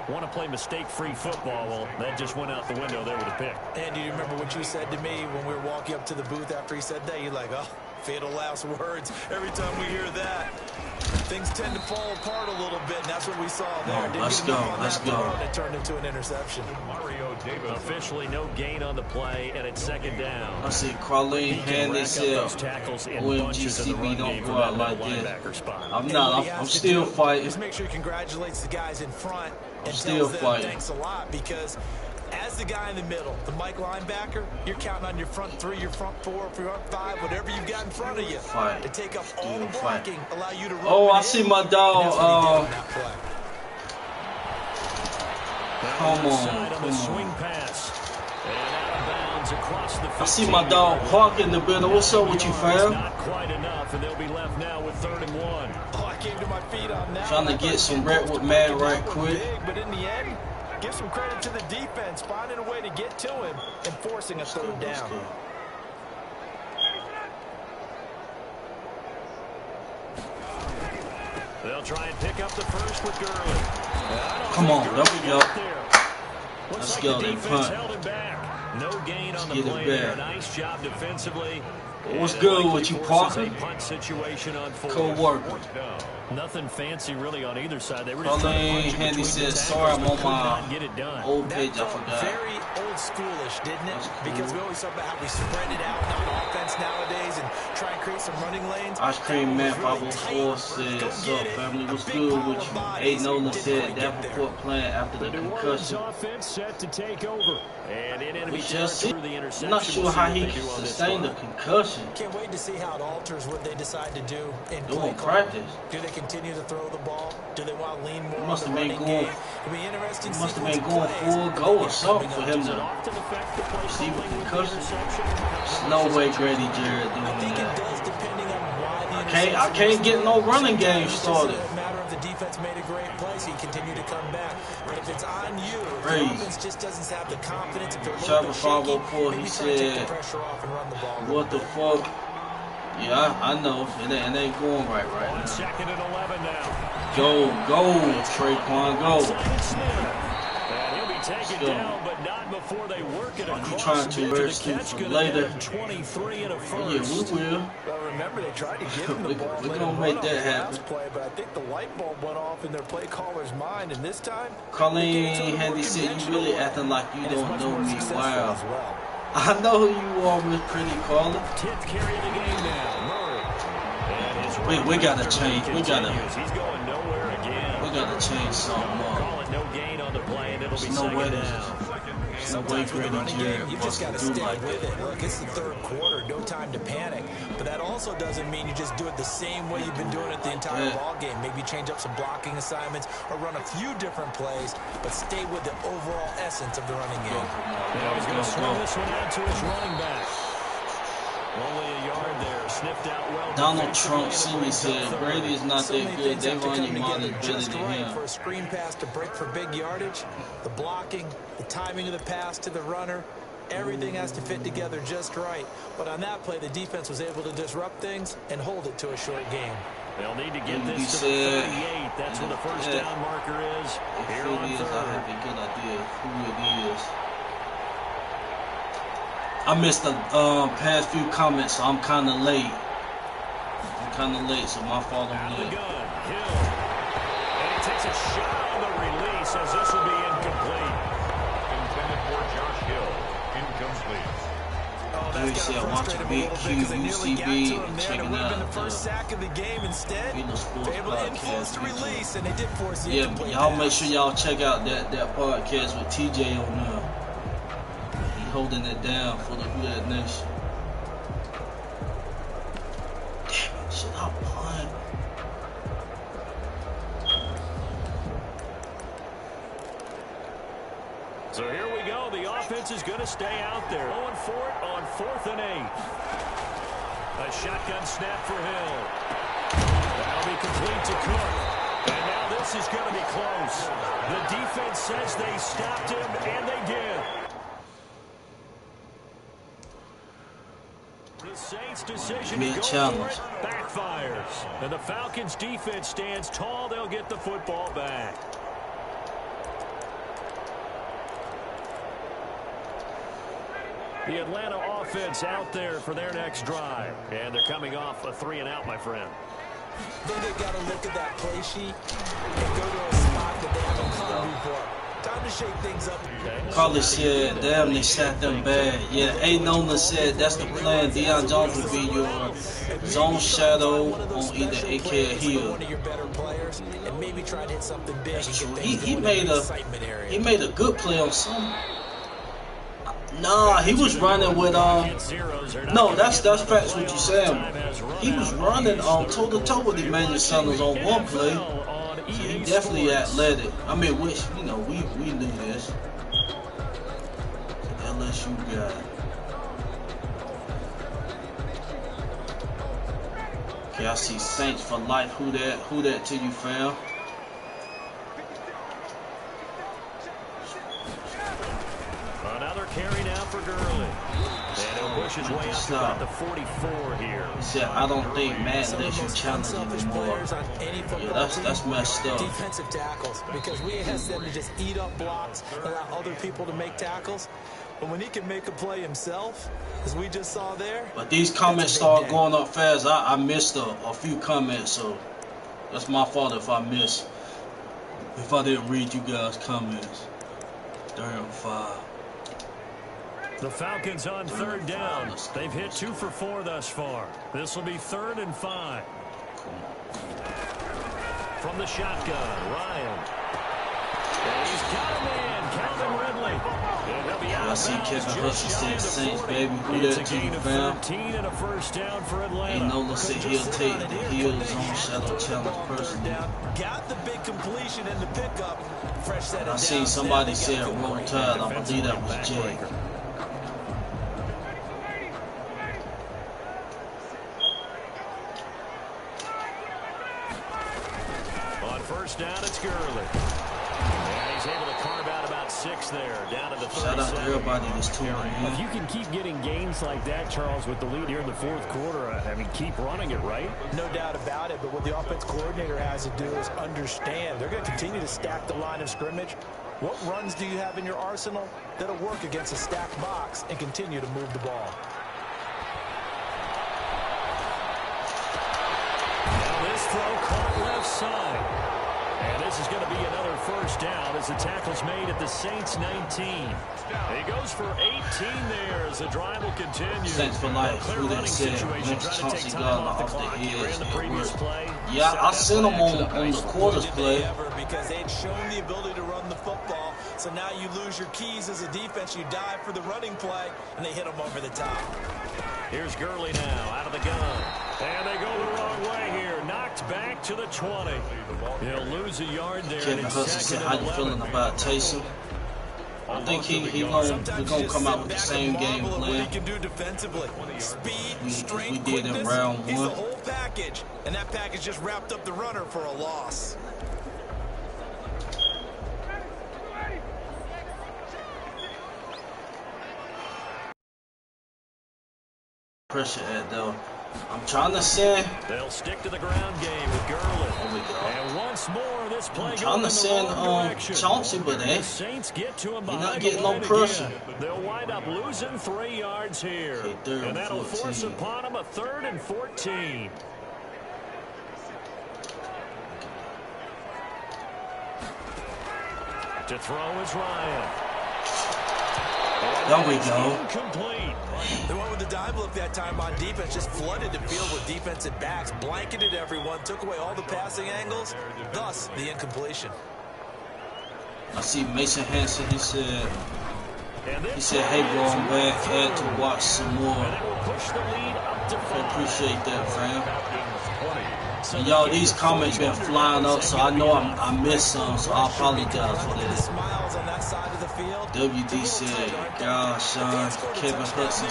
want to play mistake-free football. Well, that just went out the window there with a pick. And do you remember what you said to me when we were walking up to the booth after he said that? You're like, oh, fatal last words. Every time we hear that, things tend to fall apart a little bit, and that's what we saw there. Let's go. It turned into an interception. Officially no gain on the play, and it's second down. I see Carleen Handy said, OMGCB don't go out like this. I'm not. I'm still fighting. Just make sure he congratulates the guys in front and still tells them fighting. thanks a lot, because as the guy in the middle, the Mike linebacker, you're counting on your front three, your front four, your front five, whatever you've got in front of you to take up all the blocking, allow you to run. Oh, I see my dog. Come on. Swing pass. And out of bounds across the 15. I see my dog Park in the building. What's up with you, fam? Not quite enough, and they'll be left now with 3rd and 1. Oh, I came to my feet on that. Trying to get some rep with Madden right quick. But in the end, give some credit to the defense, finding a way to get to him and forcing a 3rd down. They'll try and pick up the first with Gurley. Come on, there we go. Let's go, they punt. held him back. No gain on the get it play there. back. Nice job defensively. What's good with you, Parker? Punt situation on 4th. Co-worker. Nothing fancy really on either side. They were Carleen Handy said, sorry, I'm on my old page. I forgot. Very old schoolish, didn't it? Because we always talk about how we spread it out on offense nowadays and try and create some running lanes. Ice Cream Man 504 said, what's up, family? What's good with you? A. Nolan said, Davenport playing after the concussion. Offense set to take over. And in enemy through the interception. I'm not sure how he sustained the concussion. Can't wait to see how it alters what they decide to do in doing practice. Do they continue to throw the ball? Do they want to lean more on must the have been running going, game? It'll be interesting to must see have been going full go or something for him to receive a concussion. There's no way Grady Jarrett doing that. I can't get no running game started. It's a matter of the defense made a great play, so you continue to come back. But if it's on you, if the offense just doesn't have the confidence, if they're a little bit shaky, he said, what the fuck? Yeah, I know. It ain't going right now. 2nd and 11 now. Go, Traquan, go. And he'll be taken down, but not before they work it across. You trying to reverse for later? 23 and a first. Yeah, we will. Well, remember, they tried to give him the ball. We're going to make that happen. Play, but I think the light bulb went off in their play caller's mind, and this time, Carleen Handy said, you really acting like you don't know me. Wow. I know who you are, Miss Pretty Caller. 10th carry of the game now. Murray. We gotta change. He's going nowhere again. We gotta change something up. Call it no gain on the play, and it'll be no way. second down. No way Grady Jarrett you just got to do stay like with that. it. Look, it's the 3rd quarter, no time to panic. But that also doesn't mean you just do it the same way you've been doing it the entire ball game. Maybe change up some blocking assignments or run a few different plays, but stay with the overall essence of the running game. He's going to swing this one out to his running back. Only a yard there, sniffed out well. Donald Trump Sr. said Brady is not that good. They run you better than him. For a screen pass to break for big yardage, the blocking, the timing of the pass to the runner, everything has to fit together just right. But on that play, the defense was able to disrupt things and hold it to a short game. They'll need to get this to the 38. That's where the first down marker is. Here on 3rd. I have a good idea who it is. I missed the past few comments, so I'm kind of late. So my fault on that. Hill. And he takes a shot on the release as this will be incomplete. Intended for Josh Hill. Incomplete. He said, watch a big Q, UCB, and check it out. The first sack of the game instead. They able to influence the release, and they did force the incomplete y'all pass. make sure y'all check out that podcast with TJ on there. Holding it down for the Hood Nation. Damn it, should I punt? So here we go. The offense is going to stay out there. Going for it on 4th and 8. A shotgun snap for Hill. That'll be complete to Cook. And now this is going to be close. The defense says they stopped him, and they did. The Saints' decision to go for it backfires. And the Falcons' defense stands tall. They'll get the football back. The Atlanta offense out there for their next drive. And they're coming off a 3-and-out, my friend. I think they got to look at that play sheet and go to a spot that they haven't come before. Time to shake things up. Carly said, damn, they sacked them bad. Yeah, A. Nolan said that's the plan. Deion Jones will be your zone shadow on either AK or Hill. One of your better players and maybe try to hit something big. That's true. He made a good play on some. Nah, he was running with no, that's facts what you saying. He was running toe to toe with Emmanuel Sanders on one play. So he definitely athletic. I mean, which we knew this. LSU guy. Okay, I see Saints for life. Who that to you, fam? Another carry now for Gurley. And he'll push his way up to about the 44 here. He said, I don't think Madden lets you challenge anymore. Yeah, that's messed up. Defensive tackles, because we ask them to just eat up blocks, allow other people to make tackles. But when he can make a play himself, as we just saw there. But these comments start going up fast. I missed a few comments, so that's my fault if I didn't read you guys' comments. 3rd and 5. The Falcons on 3rd down. They've hit 2 for 4 thus far. This will be 3rd and 5. From the shotgun, Ryan. And he's got a man, Calvin Ridley. And he'll be out. I see Kevin Hudson said Saints, baby. Who that to you, fam? 13 and a first down for Atlanta. Ain't Nolan said he'll take the Hills on shadow challenge personally. Got the big completion in the pickup. Fresh set. I seen somebody say Roll Tide. I believe that was Jay. First down, it's Gurley. And he's able to carve out about 6 there, down to the 37. Shout out to everybody that's touring in. If you can keep getting gains like that, Charles, with the lead here in the 4th quarter, I mean, keep running it, right? No doubt about it, but what the offense coordinator has to do is understand. They're going to continue to stack the line of scrimmage. What runs do you have in your arsenal that'll work against a stacked box and continue to move the ball? Now this throw caught left side. And this is going to be another first down as the tackle's made at the Saints 19. He goes for 18 there as the drive will continue. Saints for life. Who that said Memphis Chauncey Gardner off the edge. Yeah, I sent him on the quarters play. Because they'd shown the ability to run the football. So now you lose your keys as a defense. You dive for the running play, and they hit him over the top. Here's Gurley now out of the gun. And they go the wrong way here. Knocked back to the 20. He'll lose a yard there. Kevin Hudson said, how you feeling about Taysom? I think he gonna come out with the same game plan. He can do defensively. Speed, strength, we did in round 1. He's the whole package, and that package just wrapped up the runner for a loss. Pressure at though. I'm trying to send. They'll stick to the ground game with Gurley. There we go. And once more, this play I'm trying to send Chauncey, but the Saints get to him. You're not getting no pressure. They'll wind up losing 3 yards here. Okay, and that'll force upon them a 3rd and 14. To throw is Ryan. There we go. Incomplete. They went with the dive look that time on defense, just flooded the field with defensive backs, blanketed everyone, took away all the passing angles, thus the incompletion. I see Mason Hansen, he said, hey bro, I'm back, had to watch some more. I appreciate that, fam. And y'all, these comments been flying up, so I know I missed some, so I apologize for that. WD said, gosh, Sean, Kevin Hudson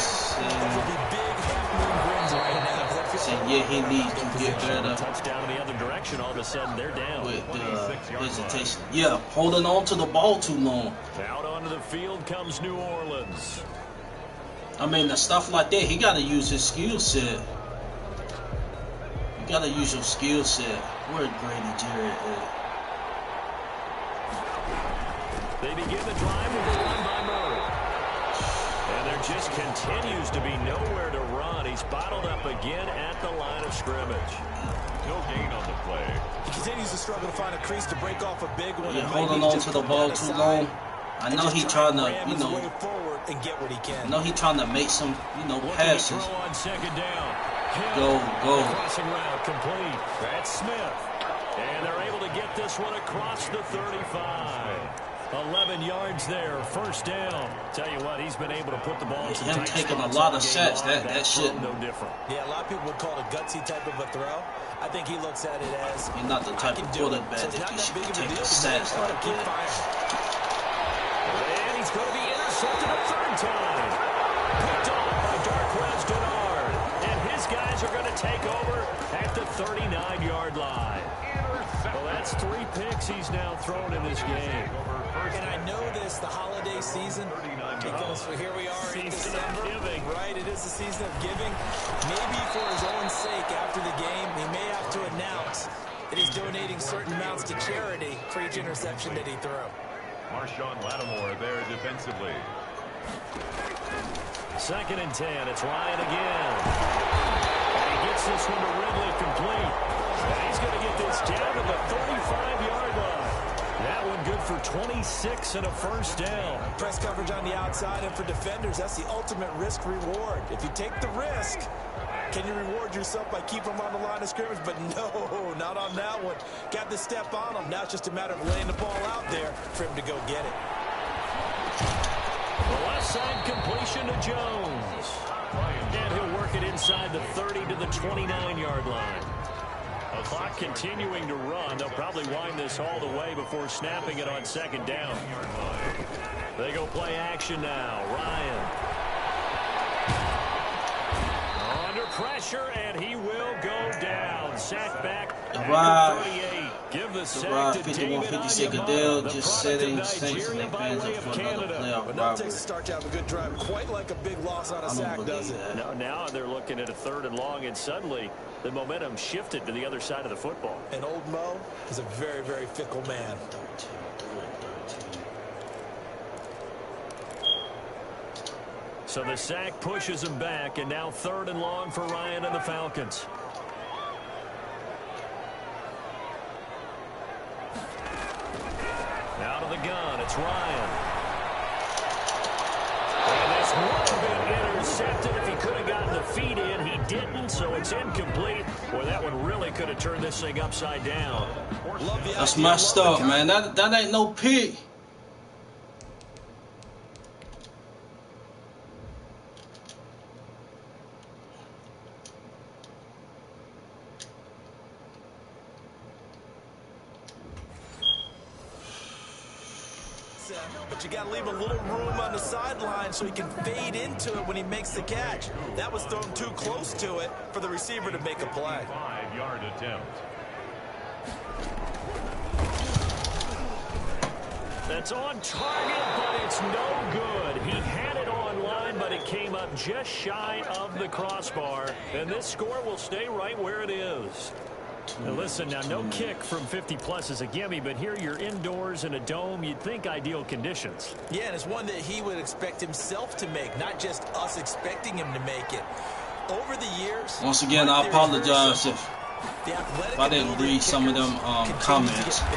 said and yeah, he needs to get better Touchdown in the other direction. All of a sudden, they're down. with hesitation. Yeah, holding on to the ball too long. Out onto the field comes New Orleans. I mean, the stuff like that, he got to use his skill set. You got to use your skill set. Where's Grady Jarrett at? They begin the drive with a run by Murray. And there just continues to be nowhere to run. He's bottled up again at the line of scrimmage. No gain on the play. He continues to struggle to find a crease to break off a big one. Yeah, holding on to the ball too long. I know he's trying to, you know, and get what he can. I know he's trying to make some, you know, passes. Throw on second down. Go. Crossing route complete. That's Smith. And they're able to get this one across the 35. 11 yards there, first down. Tell you what, he's been able to put the ball in some him tight taking a spots lot all of game sacks. long. That shit. No different. Yeah, a lot of people would call it a gutsy type of a throw. I think he looks at it as He's not the type of quarterback that you should take the sacks like that. And he's going to be intercepted a third time. Picked off by Darquez Denard. And his guys are going to take over at the 39-yard line. Well, that's 3 picks he's now thrown in this game. And I know this, the holiday season, because here we are in December, right? It is the season of giving. Maybe for his own sake, after the game, he may have to announce that he's donating certain amounts to charity for each interception that he threw. Marshawn Lattimore there defensively. 2nd and 10. It's Ryan again. And he gets this one to Ridley complete. And he's going to get this down to the 35-yard line. That one good for 26 and a first down. Press coverage on the outside, and for defenders, that's the ultimate risk-reward. If you take the risk, can you reward yourself by keeping them on the line of scrimmage? But no, not on that one. Got the step on him. Now it's just a matter of laying the ball out there for him to go get it. The left side completion to Jones. And he'll work it inside the 30 to the 29-yard line. The clock continuing to run. They'll probably wind this all the way before snapping it on second down. They go play action now. Ryan. Under pressure, and he will go down. Sack back at the 38. Give the sack to David 51-52 Goodell just setting Saints and their fans up for another playoff But now robbery. takes a start to have a good drive. Quite like a big loss on a sack, does it? No, now they're looking at a 3rd and long, and suddenly the momentum shifted to the other side of the football. And old Mo is a very, very fickle man. So the sack pushes him back, and now 3rd and long for Ryan and the Falcons. Out of the gun, it's Ryan. And this would have been intercepted if he could have gotten the feet in. He didn't, so it's incomplete. Boy, that one really could have turned this thing upside down. That's messed up, man. That ain't no pick. But you got to leave a little room on the sideline so he can fade into it when he makes the catch. That was thrown too close to it for the receiver to make a play. 5-yard attempt. That's on target, but it's no good. He had it on line, but it came up just shy of the crossbar. And this score will stay right where it is. Now listen, now no kick from 50-plus is a gimme, but here you're indoors in a dome. You'd think ideal conditions. Yeah, and it's one that he would expect himself to make, not just us expecting him to make it. Over the years... Once again, I apologize if I didn't read some of them comments. Check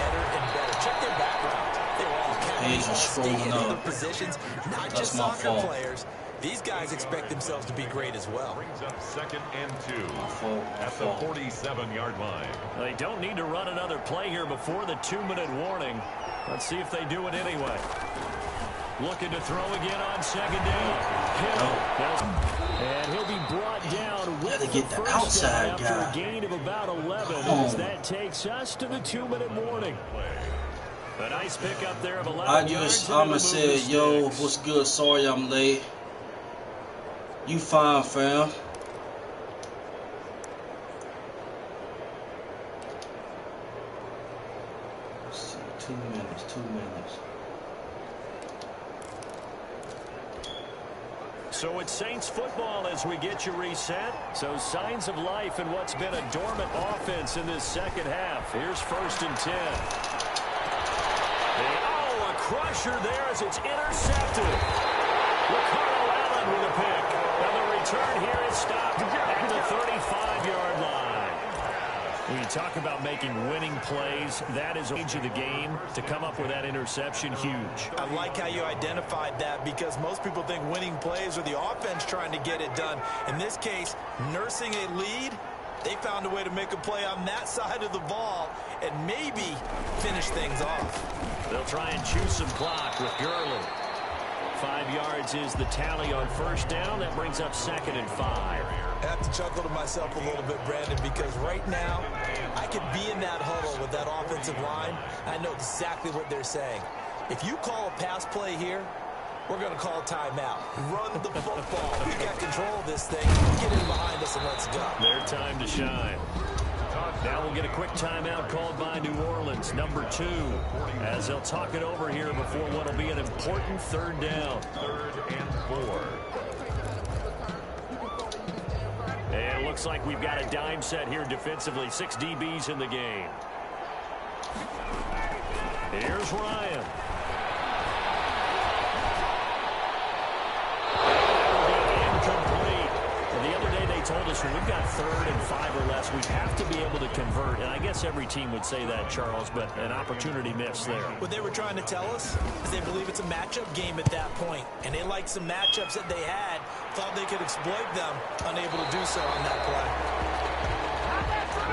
their background. They were all Pages are scrolling up. Positions, not That's just my soccer fault. players. These guys expect themselves to be great as well. Brings up 2nd and 2 fault. at the 47-yard line. They don't need to run another play here before the 2-minute warning. Let's see if they do it anyway. Looking to throw again on second down. And he'll be brought down with Gotta get the first outside down after guy. a gain of about 11 as that takes us to the 2-minute warning. A nice pickup there of 11 yards. I'ma say, yo, what's good? Sorry I'm late. You fine, fam. Let's see, 2 minutes, 2 minutes. So it's Saints football as we get you reset. So signs of life in what's been a dormant offense in this second half. Here's 1st and 10. Oh, a crusher there as it's intercepted. Ricardo Allen with a pick. Now the return here is stopped at the 35-yard line. When you talk about making winning plays, that is the age of the game. To come up with that interception, huge. I like how you identified that because most people think winning plays are the offense trying to get it done. In this case, nursing a lead, they found a way to make a play on that side of the ball and maybe finish things off. They'll try and chew some clock with Gurley. 5 yards is the tally on 1st down. That brings up 2nd and 5. I have to chuckle to myself a little bit, Brandon, because right now I could be in that huddle with that offensive line. I know exactly what they're saying. If you call a pass play here, we're going to call timeout. Run the football. We got control of this thing. Get in behind us and let's go. Their time to shine. Now we'll get a quick timeout called by New Orleans, number 2, as they'll talk it over here before what will be an important 3rd down. 3rd and 4. And it looks like we've got a dime set here defensively. 6 DBs in the game. Here's Ryan. Incomplete. And the other day they told us when we've got 3rd and 5 or less, we have to be able to convert. And I guess every team would say that, Charles, but an opportunity missed there. What they were trying to tell us is they believe it's a matchup game at that point. And they liked some matchups that they had, thought they could exploit them, unable to do so on that play.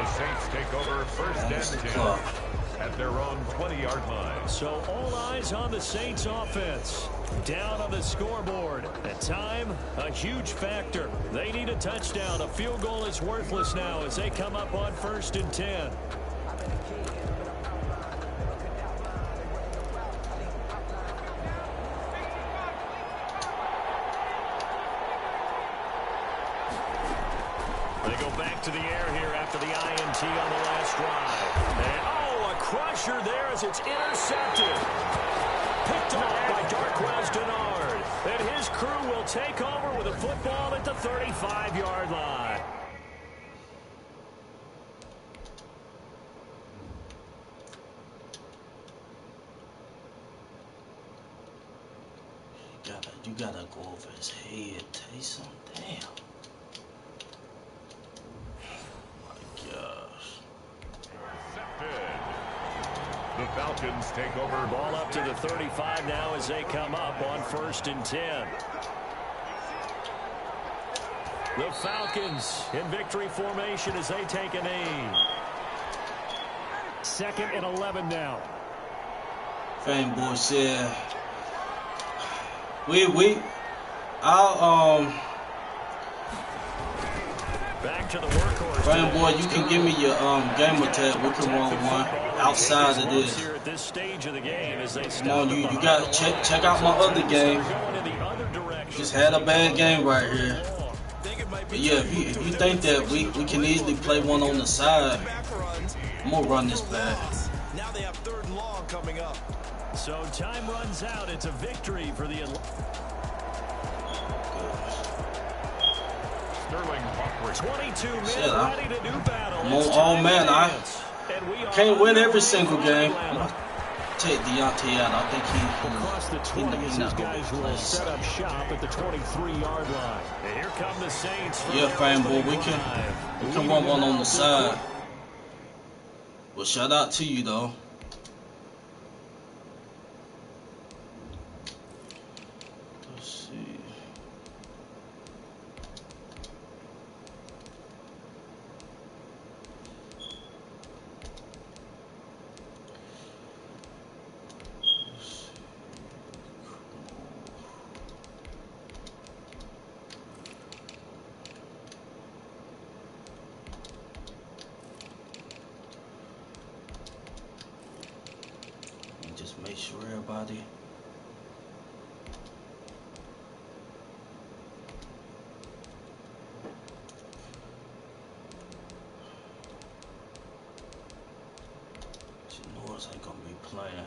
The Saints take over 1st and 10 at their own 20-yard line. So all eyes on the Saints offense. Down on the scoreboard. At time, a huge factor. They need a touchdown. A field goal is worthless now as they come up on 1st and 10. They go back to the air here after the INT on the last drive. And, oh, a crusher there as it's intercepted. Picked off by Darquez Denard. And his crew will take over with a football at the 35-yard line. You gotta go over his head, Taysom. Damn. The Falcons take over. Ball up to the 35 now as they come up on 1st and 10. The Falcons in victory formation as they take an aim. 2nd and 11 now. Fanboy said, Back to the workhorse. Fanboy, you can give me your gamer tag. We can run one outside of this. Here at this stage of the game as they Come on, you got check out my other game. Just had a bad game right here. But yeah, if you think that we can easily play one on the side, I'm gonna run this back. Now they have 3rd and long coming up. So time runs out. It's a victory for the Sterling 22 men ready to do battle. I'm on all man. I can't win every single game. I'm gonna take Deontay out. I think across the 20 as these guys will set up shop at the 23-yard line. And here come the Saints. Yeah, Fanboy, we can run one on the side. Well, shout out to you though. Let's see. Just make sure everybody noise ain't gonna be playing.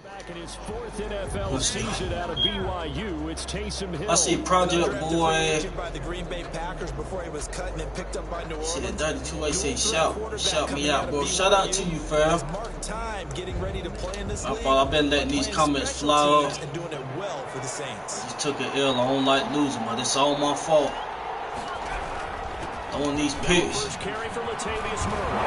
Back in his 4th NFL season out of BYU, it's Taysom Hill. I see Project Boy. By the Green Bay Packers before he was cut and then picked up by New Orleans. See that 32 say shout me out, bro. Shout out to you, fam. My fault. I've been letting these comments fly off. And doing it well for the Saints. Just took an L. I don't like losing, but it's all my fault. Throwing these picks. First carry for Latavius Murray.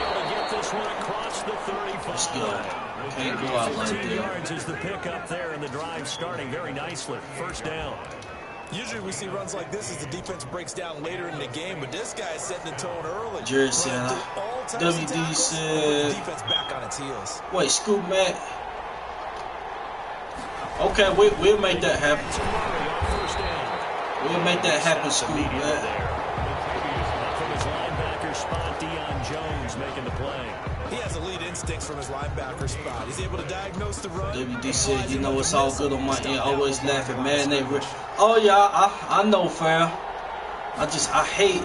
Able to get this one across the 35. Let's go. Can't go out like 14 that. yards is the pickup there, and the drive starting very nicely. First down. Usually we see runs like this as the defense breaks down later in the game, but this guy is setting the tone early. Jared said, WD said, defense back on its heels. Wait, Scoop Matt. Okay, we'll make that happen. We'll make that happen, Scoop Matt. From his linebacker spot, Deion Jones making the play. He has elite instincts from his linebacker spot. He's able to diagnose the run. WD said, you know it's all good on my end. Always laughing, man. Oh yeah, I know, fam. I hate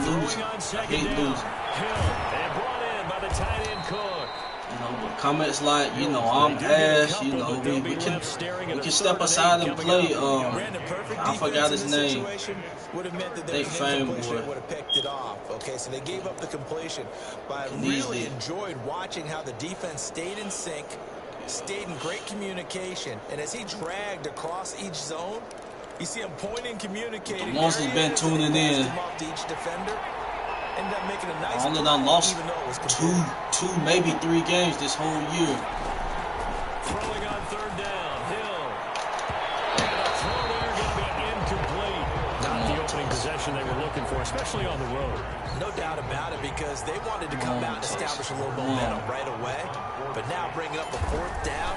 losing. I hate losing. Hill and brought in by the tight end Cook. You know, with comments like, you know, I'm ass. You know, we can step aside and play. I forgot his name. Would have meant that They fame boy. would have picked it off. Okay, so they gave up the completion, but I really enjoyed watching how the defense stayed in sync, stayed in great communication, and as he dragged across each zone, you see him pointing, communicating. The ones that's been tuning in. To each defender. Ended up making a nice I only done lost even though it was two, maybe 3 games this whole year. Throwing on 3rd down, Hill. And the throw there going to be incomplete. Not the opening possession they were looking for, especially on the road. No doubt about it, because they wanted to come out and establish a little momentum right away. But now bringing up a 4th down,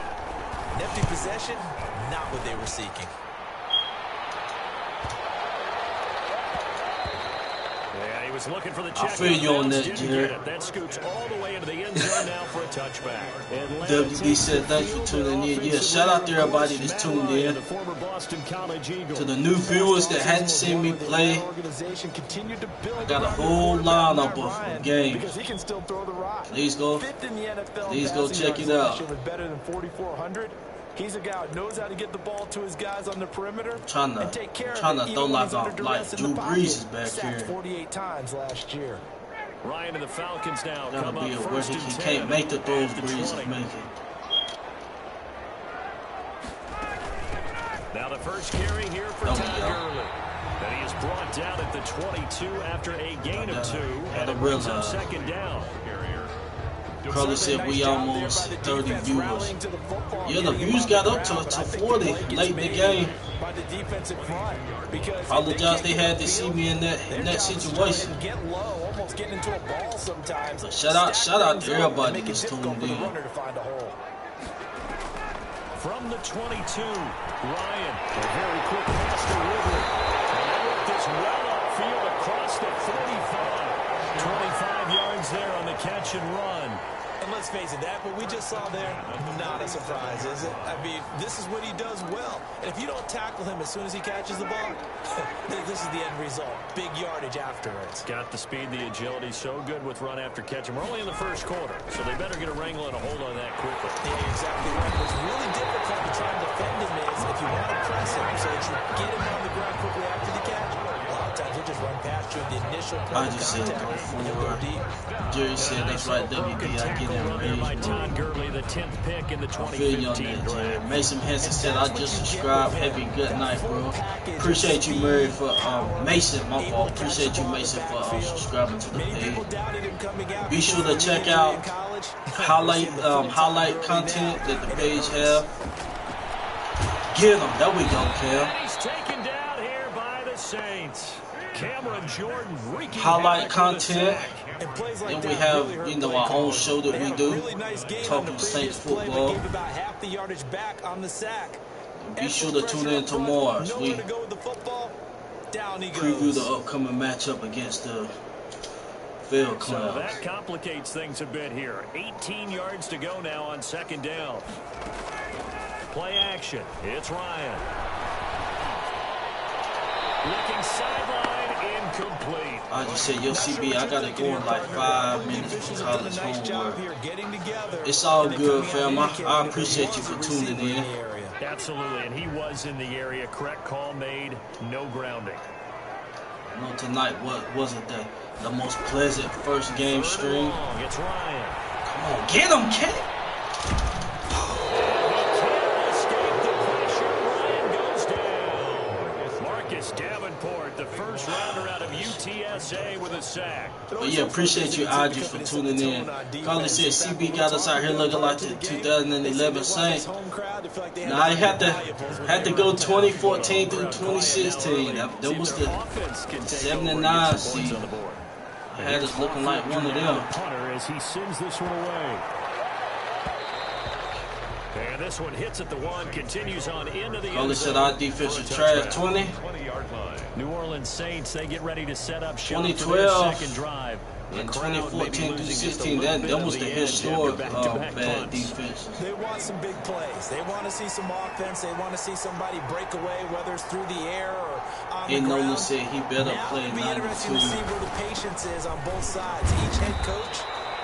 an empty possession, not what they were seeking. Yeah, he was looking for the check. I feel you on that, Jared. Jared. That scoots all the way into the end zone now for a touchback. WD said thanks for tuning in. Yeah, shout out to everybody that's tuned in. To the new viewers that hadn't seen me play. I got a whole lineup of games. Please go check it out. He's a guy who knows how to get the ball to his guys on the perimeter. Trying to throw like Drew Brees is back here. 48 times last year. Ryan and the Falcons now Gotta come be up aware first he and 10 can't make the throws at the Brees is 20. making. Now the first carry here for Todd Gurley. And he is brought down at the 22 after a gain of 2. And it brings up 2nd down. Probably said we almost 30 viewers. Yeah, the views got up to 40 late in the game. Apologize they had to see me in that situation. But shout out to everybody that's tuned in. From the 22, Ryan, a very quick pass to Woodley. And they work this well upfield across the 45. 25 yards there on the catch and run. And let's face it, that what we just saw there, not a surprise, is it? I mean, this is what he does well. And if you don't tackle him as soon as he catches the ball, this is the end result. Big yardage afterwards. Got the speed, the agility, so good with run after catch. And we're only in the first quarter, so they better get a wrangle and a hold on that quickly. Yeah, you're exactly right. What's really difficult to try and defend him is if you want to press him so that you get him on the ground quickly after the catch. A lot of times he'll just run past you in the initial point of contact. Jerry said that's right, WD. I get it There by Todd Gurley, the 10th pick in the I feel you on 2015 that, Jerry. draft. Mason Henson said I just subscribed. Happy good night, bro. Appreciate you, Murray, for Mason. My fault. Appreciate you, Mason, for subscribing to the page. Be sure to check out highlight content that the page have. Get him. There we go, Cam. He's taken down here by the Saints. Cameron Jordan wreaking Highlight havoc with a content. sack. Then we have, you know, our own show that we do, talking Saints football. Be sure to tune in tomorrow as we preview the upcoming matchup against the Field So Clowns. that complicates things a bit here. 18 yards to go now on 2nd down. Play action. It's Ryan. Looking sideline, incomplete. I just said, yo, CB, I gotta go in like 5 minutes for college homework. It's all good, fam. I appreciate you for tuning in. Absolutely, and he was in the area. Correct call made, no grounding. I know tonight wasn't the most pleasant first game stream. It's Ryan. Come on, get him, kid. Davenport, the first rounder out of UTSA with a sack. But yeah, appreciate you, Audrey, for tuning in. Carly said CB got us out here looking like the 2011 Saints. Now I had to go 2014 through 2016. That was the 7-9 season. I had us looking like one of them. As he sends this one away. And this one hits at the 1, continues on into the Carly said our defense is trash. 20. New Orleans Saints, they get ready to set up shop 2012 second drive. and 2014 through 16. That was the historic bad defense. They want some big plays. They want to see some offense. They want to see somebody break away, whether it's through the air or on the ground. Nolan said he better play 92. It'll be interesting to see where the patience is on both sides. Each head coach,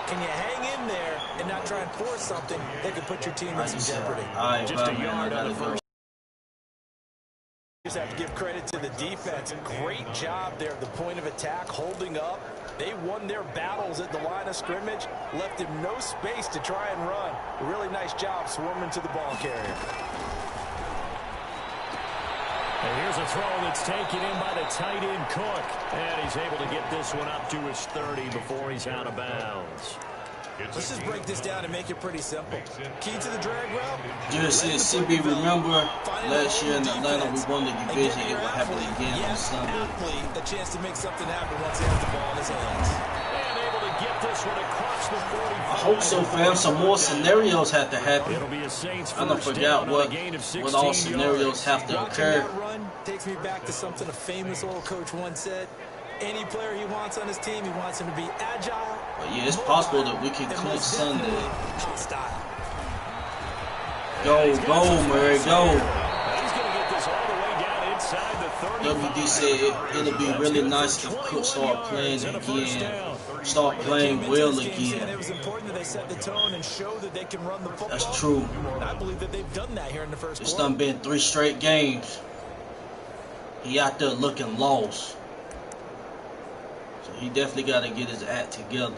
can you hang in there and not try and force something that could put your team in some jeopardy? Just a yard on the first. Just have to give credit to the defense. Great job there at the point of attack, holding up. They won their battles at the line of scrimmage, left him no space to try and run. A really nice job swarming to the ball carrier. And here's a throw that's taken in by the tight end Cook. And he's able to get this one up to his 30 before he's out of bounds. Let's just break this down and make it pretty simple. Key to the drag route. Just said CB, remember last year in Atlanta we won the division. It will happen again on Sunday. A chance to make something happen once he has the ball in his hands. And able to get this one across the 40. I hope so, fam. Some more scenarios have to happen. It'll be a Saints I don't forget what all scenarios have to occur. That run takes me back to something a famous old coach once said. Any player he wants on his team, he wants him to be agile. But yeah, it's possible that we can clinch Sunday. Hostile. Go, Murray, go. He's going to get this all the way down inside the 30. WD said it'll be really nice if Cook start playing again. Start playing well again. It was important that they set the tone and show that they can run the football. That's true. I believe that they've done that here in the first It's quarter. done been 3 straight games. He out there looking lost. So he definitely got to get his act together.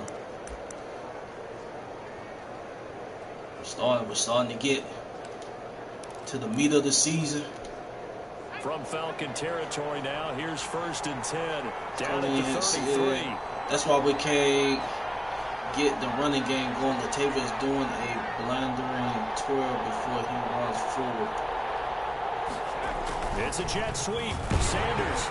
We're starting to get to the meat of the season. From Falcon territory now, here's 1st and 10. Down at the 33. That's why we can't get the running game going. Latavius is doing a blundering twirl before he runs forward. It's a jet sweep. Sanders.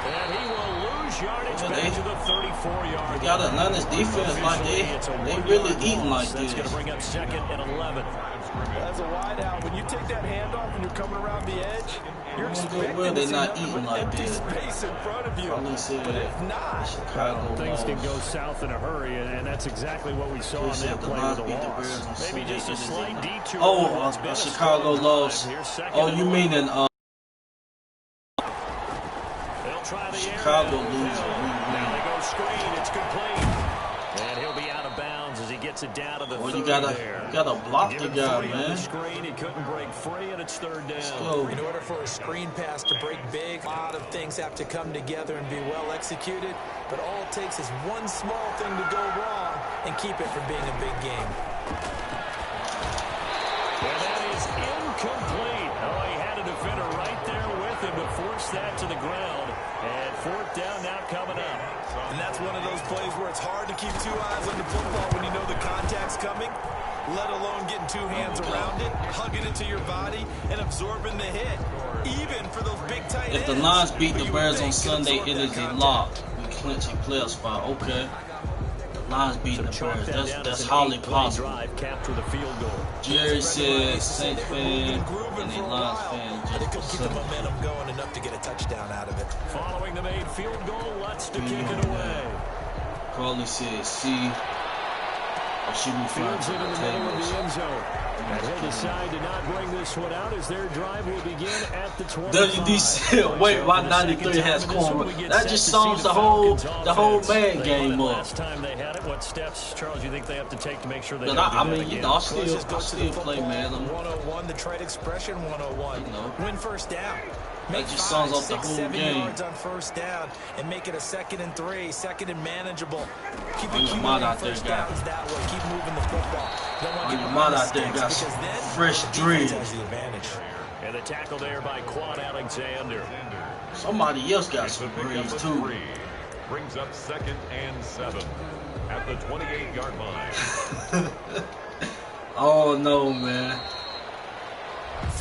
And he will lose yardage back to the 34-yard line. Got Atlanta's defense like they really eating like this. That's going to bring up 2nd and 11. As a wide out, when you take that handoff and you're coming around the edge, you're expecting they're not eating like this. Space in front of you. But if not, Chicago things can go south in a hurry, and that's exactly what we saw on that play with the loss. Maybe just a slight detour. Oh, Chicago lost. Oh, you mean in Chicago losing. Now they go screen. It's complete. And he'll be out of bounds as he gets it down to the 30 you gotta block the guy, man. Screen, he couldn't break free, and it's 3rd down. In order for a screen pass to break big, a lot of things have to come together and be well executed. But all it takes is one small thing to go wrong and keep it from being a big game. And that is incomplete. Oh, he had a defender right there with him to force that to the ground. And 4th down now coming up. And that's one of those plays where it's hard to keep 2 eyes on the football when you know the contact's coming, let alone getting 2 hands around it, hugging it to your body, and absorbing the hit, even for those big tight ends. If the Lions beat the Bears on Sunday, it is a lock. We clinch a playoff spot. Okay. The Lions beat the Bears. That's highly possible. Capture the field goal. Jerry said Saints fan and a Lions fan just keep the momentum going enough to get a touchdown out of it. Following the made field goal, Lutz to kick it away. Carly said C. She be fine Fields to into the the middle of the tables. end zone. And he'll decide to not bring this one out as their drive will begin at the 25. WD said, wait, why 93 has corner? That just sums the whole man game up. Last time they had it, what steps, Charles, you think they have to take to make sure they But don't do I that mean, again? you know, I still play Madden. 101, the trade expression 101. You know. Win first down. Make That just 5, sums up the 6, whole 7 game. yards on first down and make it a 2nd and 3, 2nd and manageable. Keep On your mind out there, first guy. downs that way. Keep moving the football. Don't want On to your get mind behind out there, the got sticks some because then fresh the dreads. defense has the advantage. And the tackle there by Quan Alexander. Somebody else got It's a some pickup dreads of too. 3. Brings up 2nd and 7 at the 28-yard line. Oh no, man.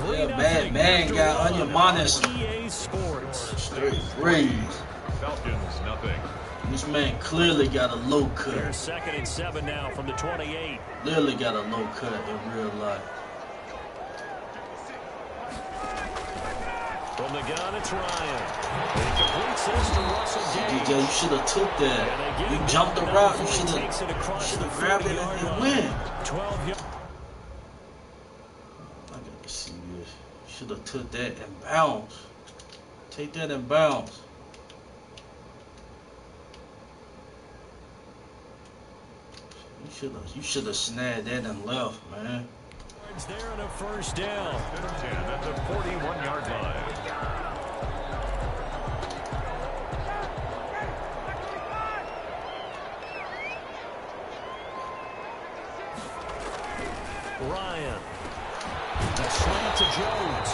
Yeah, man got on your mind some EA Sports. straight dreads. Falcons, nothing. This man clearly got a low cut. There's 2nd and 7 now from the 28. Clearly got a low cut in real life. From the gun, it's Ryan. He completes this to Russell Gage. DJ, you should have took that. You jumped the route. You should have grabbed it and win. 12 yards. I got to see this. You should have took that and bounce. Take that and bounce. You should have snagged that and left, man. There and a first down. 10 at the 41-yard line. Ryan. A slant to Jones.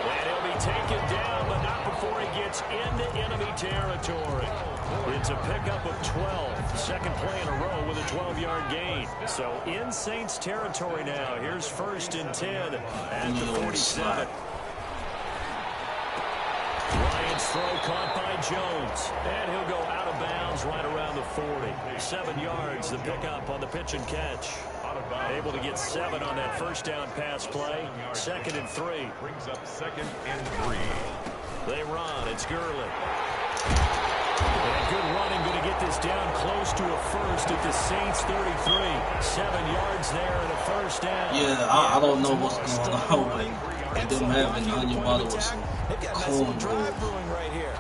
And he'll be taken down, but not before he gets into enemy territory. It's a pickup of 12. Second play in a row with a 12-yard gain. So in Saints territory now. Here's 1st and 10 at the 47. Ryan's throw caught by Jones. And he'll go out of bounds right around the 40. 7 yards, the pickup on the pitch and catch. Able to get 7 on that first down pass play. 2nd and 3. Brings up 2nd and 3. They run. It's Gurley. And good running. Going to get this down close to a first at the Saints 33. 7 yards there and a first down. Yeah, I don't know what's going on with them having onion butter with some corn rolls. Right here.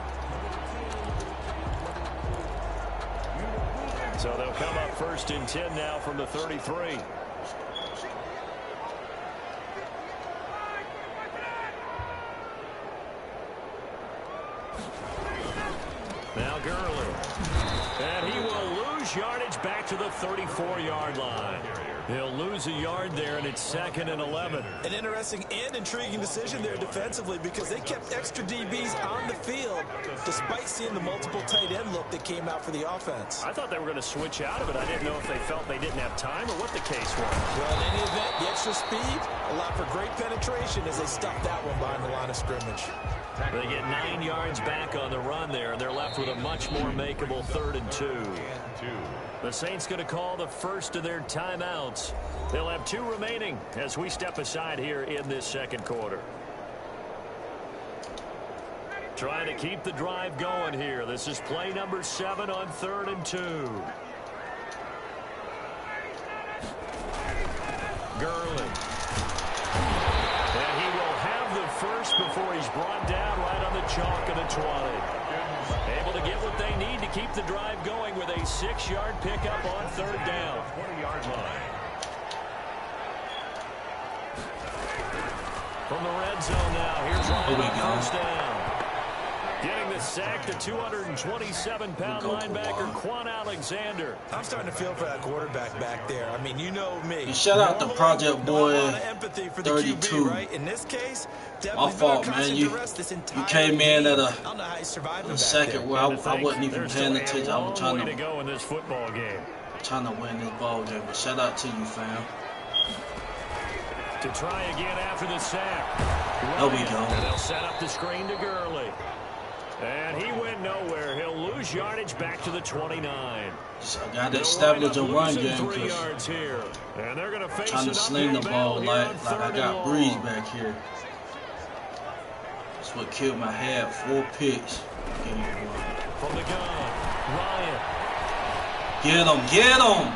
So they'll come up 1st and 10 now from the 33. Now Gurley. And he will lose yardage back to the 34-yard line. They'll lose a yard there, and it's 2nd and 11. An interesting and intriguing decision there defensively because they kept extra DBs on the field despite seeing the multiple tight end look that came out for the offense. I thought they were going to switch out of it. I didn't know if they felt they didn't have time or what the case was. Well, in any event, the extra speed allowed for great penetration as they stuffed that one behind the line of scrimmage. They get 9 yards back on the run there, and they're left with a much more makeable 3rd and 2. The Saints going to call the first of their timeouts. They'll have 2 remaining as we step aside here in this second quarter. Trying to keep the drive going here. This is play number 7 on 3rd and 2. Gurley. And he will have the first before he's brought down right on the chalk of the 20. Able to get what they need to keep the drive going with a 6-yard pickup on 3rd down. 20-yard line. From the red zone now, here's Ryan on go. first down. Getting the sack, the 227-pound linebacker, Quan Alexander. I'm starting to feel for that quarterback back there. I mean, you know me. And shout out to Project Boy empathy for the 32. QB, right? In this case, My fault, man. You came in at a second where I wasn't even paying attention. I was trying to go in this football game. Trying to win this ball game. But shout out to you, fam. To try again after the sack. There we go. And they'll set up the screen to Gurley. And he went nowhere. He'll lose yardage back to the 29. So I got to establish a run game 3 because yards here. And they're going to face trying to sling the ball like I got Breeze back here. That's what killed my head. 4 picks. From the gun, Ryan. Get him, get him!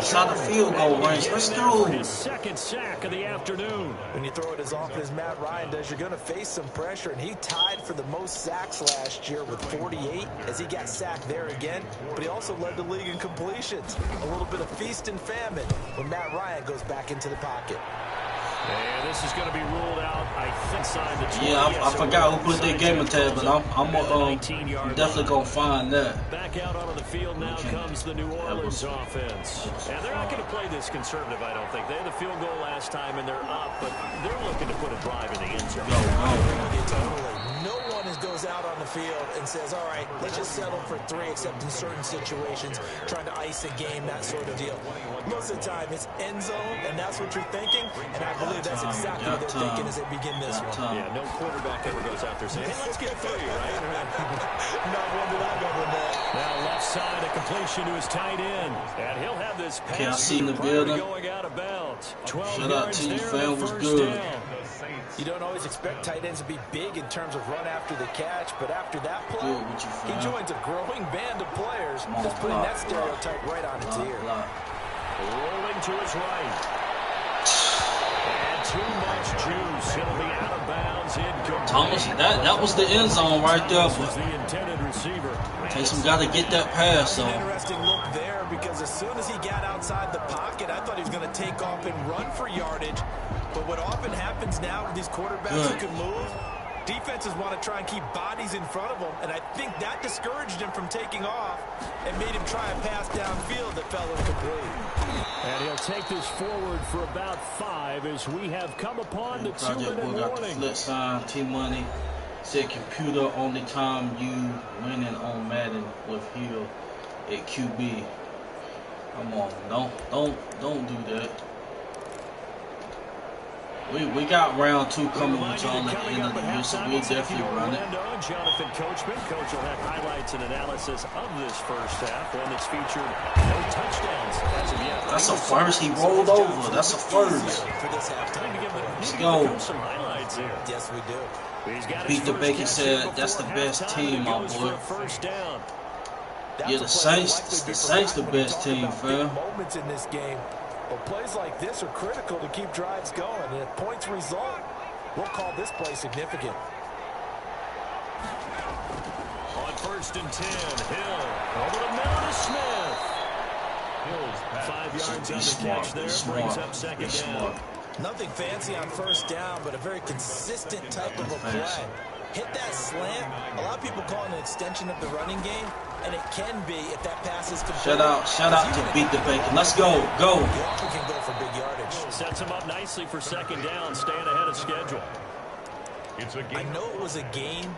Inside the field goal range. Let's go. His second sack of the afternoon. When you throw it as often as Matt Ryan does, you're going to face some pressure, and he tied for the most sacks last year with 48 as he got sacked there again, but he also led the league in completions. A little bit of feast and famine when Matt Ryan goes back into the pocket. And this is going to be ruled out, I think, inside the 20. Yeah, I forgot who put that gamer tag, but I'm definitely going to find that. Back out onto the field now comes the New Orleans offense. And they're not going to play this conservative, I don't think. They had the field goal last time, and they're up, but they're looking to put a drive in the end zone. No one goes out on the field and says, all right, let's just settle for 3, except in certain situations, trying to ice a game, that sort of deal. Most of the time, it's end zone, and that's what you're thinking, and I believe that's exactly what they're thinking as they begin this one. Yeah, no quarterback ever goes out there saying, hey, let's get 3, right? Not one that I've ever met. Now left side, a completion to his tight end, and he'll have this pass. Okay, I see in the building. Going out of bounds. 12 Shout out to you, fam. Was good. Down. You don't always expect tight ends to be big in terms of run after the catch, but after that play, he joins a growing band of players, just putting that stereotype right on its ear. Rolling to his right. And too much juice. It'll be out of bounds. Thomas, that was the end zone right there, but the intended receiver. Taysom got to get that pass. So an interesting look there, because as soon as he got outside the pocket, I thought he was going to take off and run for yardage. But what often happens now with these quarterbacks who can move, defenses want to try and keep bodies in front of them, and I think that discouraged him from taking off and made him try a pass downfield that fell incomplete. And he'll take this forward for about 5 as we have come upon the 2-minute warning. Flip sign, T-Money said computer only time you winning on Madden with Hill at QB. Come on, don't do that. We got round 2 coming with y'all at the end of the year, so we'll definitely run it. Jonathan Coachman. Coach will have highlights and analysis of this first half, one that's featured no touchdowns as of yet. That's a first. He rolled over. That's a first. Let's go. Some highlights here. Yes, we do. Beat the Bacon said that's the best team, my boy. First down. Yeah, the Saints the best team, fam. Moments in this game. But plays like this are critical to keep drives going. And if points result, we'll call this play significant. On 1st and 10, Hill over the middle to Smith. Hill's 5 yards on the catch there, brings up second down. Nothing fancy on first down, but a very consistent type of a play. Hit that slant. A lot of people call it an extension of the running game, and it can be if that pass is complete. Shout out to Beat the Bacon. Let's go. Go. You can go for big yardage. Sets him up nicely for second down, staying ahead of schedule. I know it was a game,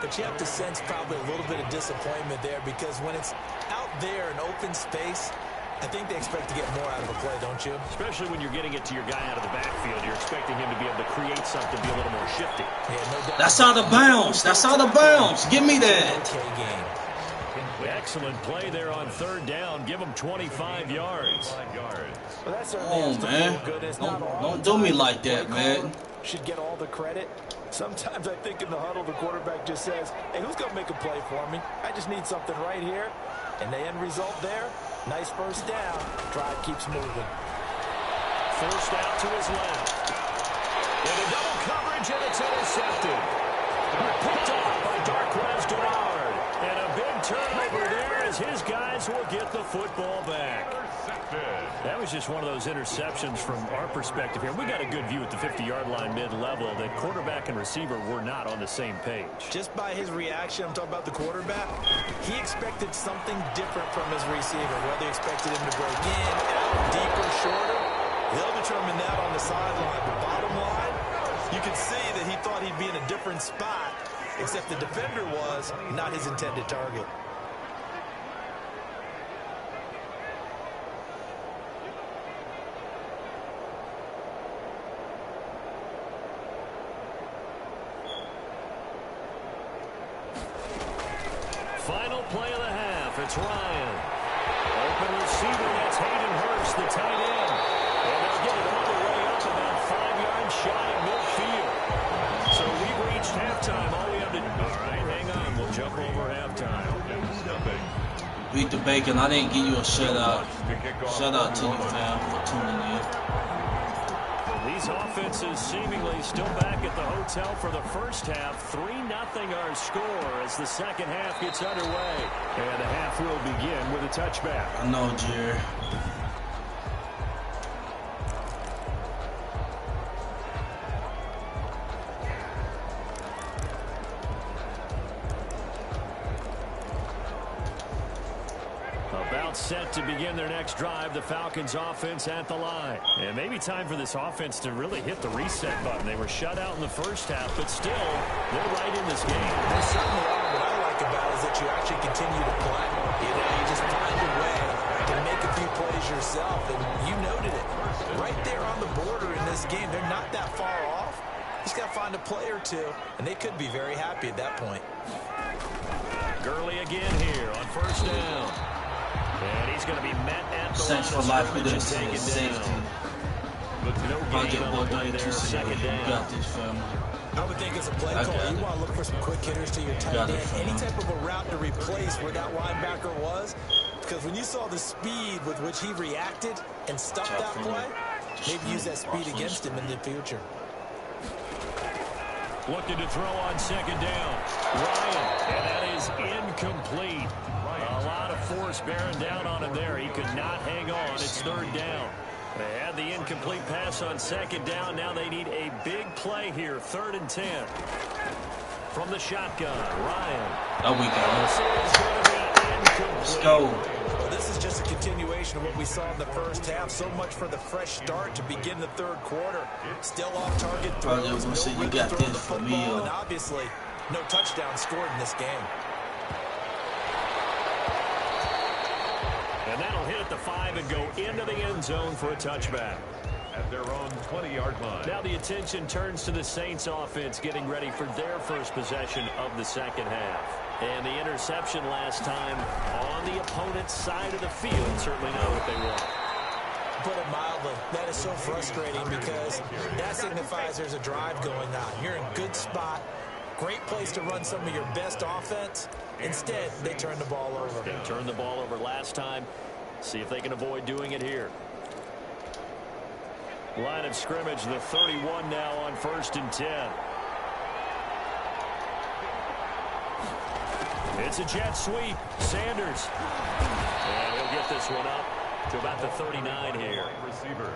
but you have to sense probably a little bit of disappointment there, because when it's out there in open space, I think they expect to get more out of a play, don't you? Especially when you're getting it to your guy out of the backfield. You're expecting him to be able to create something, be a little more shifty. Yeah, no doubt. That's out of bounds. That's out of bounds. Give me that. Okay game. Excellent play there on 3rd down. Give him 25 yards. Well, that's man. Don't do me like that, man. Should get all the credit. Sometimes I think in the huddle, the quarterback just says, hey, who's going to make a play for me? I just need something right here. And the end result there, nice first down. Drive keeps moving. First out to his left. Into double coverage, and it's intercepted. Picked off by Darquez Denard. And a big turnover there as his guys will get the football back. That was just one of those interceptions from our perspective here. We got a good view at the 50-yard line mid-level that quarterback and receiver were not on the same page. Just by his reaction, I'm talking about the quarterback, he expected something different from his receiver. Whether he expected him to break in, out, deeper, shorter, they'll determine that on the sideline. But bottom line, you could see that he thought he'd be in a different spot, except the defender was not his intended target. Final play of the half. It's Ryan. Open receiver. That's Hayden Hurst, the tight end. And they'll get it all the way up about 5 yards shy of midfield. So we've reached halftime. All we have to do. All right, hang on. We'll jump over halftime. Beat the Bacon. I didn't give you a shutout. to kick off. Shout out to you, fam, for tuning in. These offenses seemingly still back at the hotel for the first half. 3-0 our score as the second half gets underway. And the half will begin with a touchback. I know, Jerry. Set to begin their next drive, the Falcons offense at the line. And maybe time for this offense to really hit the reset button. They were shut out in the first half, but still, they're right in this game. They certainly are. What I like about it is that you actually continue to play. You know, you just find a way to make a few plays yourself, and you noted it. Right there on the border in this game, they're not that far off. Just got to find a play or two, and they could be very happy at that point. Gurley again here on first down. And he's going to be met at the Saints for life with this safety. No gain on the play there, second down. You got this, family. I would think as a play caller, you want to look for some quick hitters to your tight end. Any type of a route to replace where that linebacker was. Because when you saw the speed with which he reacted and stuffed that play, maybe use that speed against him in the future. Looking to throw on second down. Ryan, and that is incomplete. A lot of force bearing down on him there. He could not hang on. It's third down. They had the incomplete pass on second down. Now they need a big play here. 3rd and 10. From the shotgun, Ryan. There we go. This is going to be incomplete. Let's go. Well, this is just a continuation of what we saw in the first half. So much for the fresh start to begin the third quarter. Still off target throws. No say you got this for me. And obviously, no touchdown scored in this game. And that'll hit at the 5 and go into the end zone for a touchback. At their own 20-yard line. Now the attention turns to the Saints offense getting ready for their first possession of the second half. And the interception last time on the opponent's side of the field. Certainly know what they want. Put it mildly, that is so frustrating because that signifies there's a drive going on. You're in a good spot. Great place to run some of your best offense. Instead, they turn the ball over. They turned the ball over last time. See if they can avoid doing it here. Line of scrimmage, the 31 now on 1st and 10. It's a jet sweep. Sanders. And he'll get this one up to about the 39 here. Receiver.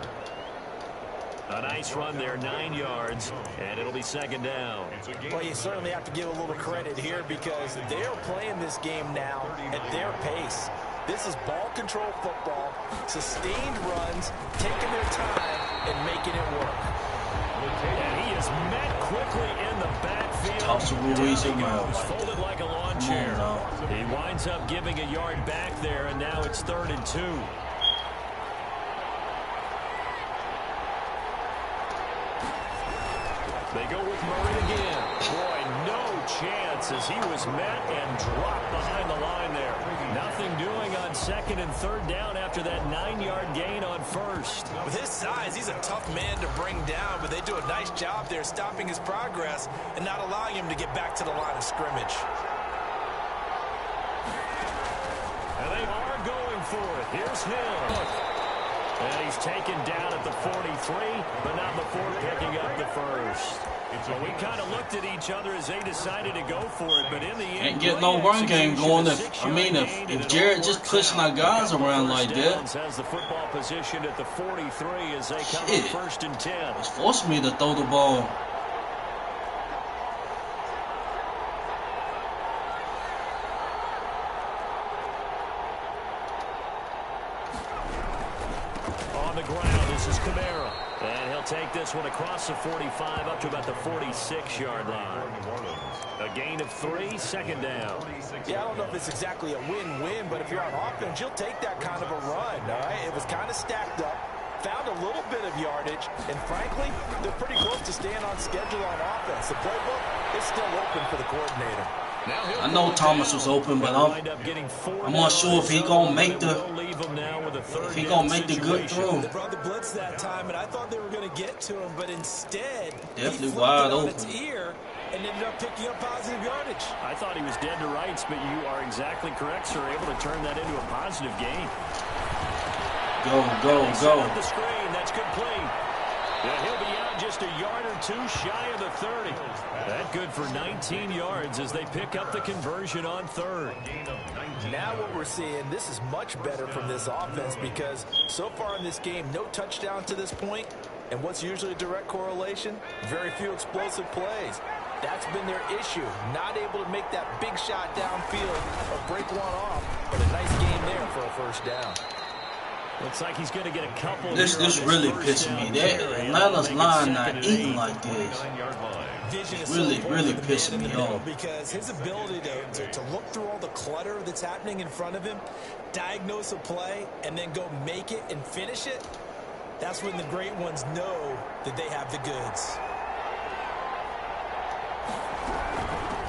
A nice run there, 9 yards, and it'll be second down. Well, you certainly have to give a little credit here because they're playing this game now at their pace. This is ball control football, sustained runs, taking their time, and making it work. And he is met quickly in the backfield. Folded like a lawn chair. He winds up giving a yard back there, and now it's 3rd and 2. They go with Murray again. Boy, no chance as he was met and dropped behind the line there. Nothing doing on 2nd and 3rd down after that 9-yard gain on 1st. With his size, he's a tough man to bring down, but they do a nice job there stopping his progress and not allowing him to get back to the line of scrimmage. And they are going for it. Here's Hill. And he's taken down at the 43, but not before picking up the first. So we kind of looked at each other as they decided to go for it, but in the end, ain't getting no run game going. If Jared just pushing our guys around like that, has the football position at the 43 as they come to 1st and 10. It's forcing me to throw the ball. On the ground, this is Kamara. And he'll take this one across the 45 up to about the 46-yard line. A gain of 3, second down. Yeah, I don't know if it's exactly a win-win, but if you're on offense, you'll take that kind of a run, all right? It was kind of stacked up, found a little bit of yardage, and frankly, they're pretty close to staying on schedule on offense. The playbook is still open for the coordinator. I know Thomas was open, but I'm not sure if he gonna make the good throw. They brought the blitz that time, and I thought they were going to get to him, but instead, definitely he wide flipped it on open. its ear and ended up picking up positive yardage. I thought he was dead to rights, but you are exactly correct, sir. Able to turn that into a positive gain. Go. The screen, that's complete. Yeah, he'll be out just a yard or two shy of the 30. That good for 19 yards as they pick up the conversion on third. Now what we're seeing, this is much better from this offense because so far in this game, no touchdown to this point. And what's usually a direct correlation? Very few explosive plays. That's been their issue. Not able to make that big shot downfield or break one off. But a nice game there for a first down. Looks like he's going to get a couple. This really pissing me. That Atlanta's line not eating like this. Really pissing me off. Because his ability to look through all the clutter that's happening in front of him, diagnose a play, and then go make it and finish it, that's when the great ones know that they have the goods.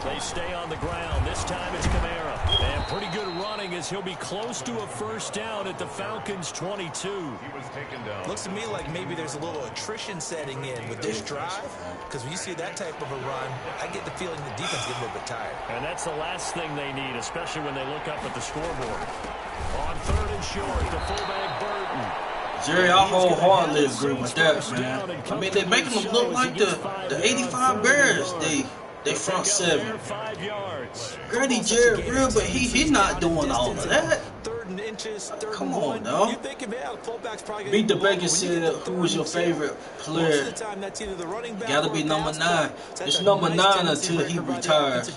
They stay on the ground. This time it's Kamara. And pretty good running as he'll be close to a first down at the Falcons' 22. He was taken down. Looks to me like maybe there's a little attrition setting in with this drive. Because when you see that type of a run, I get the feeling the defense gets a little bit tired. And that's the last thing they need, especially when they look up at the scoreboard. On third and short, the fullback Burton. Jerry, I wholeheartedly agree with that, man. I mean, they're making them look like the 85 Bears. They front seven. Grady Jarrett real, but he not doing all of that. Come on, dog. Beat the Bacon said, who was your favorite player? Gotta be number 9. It's number 9 until he retires.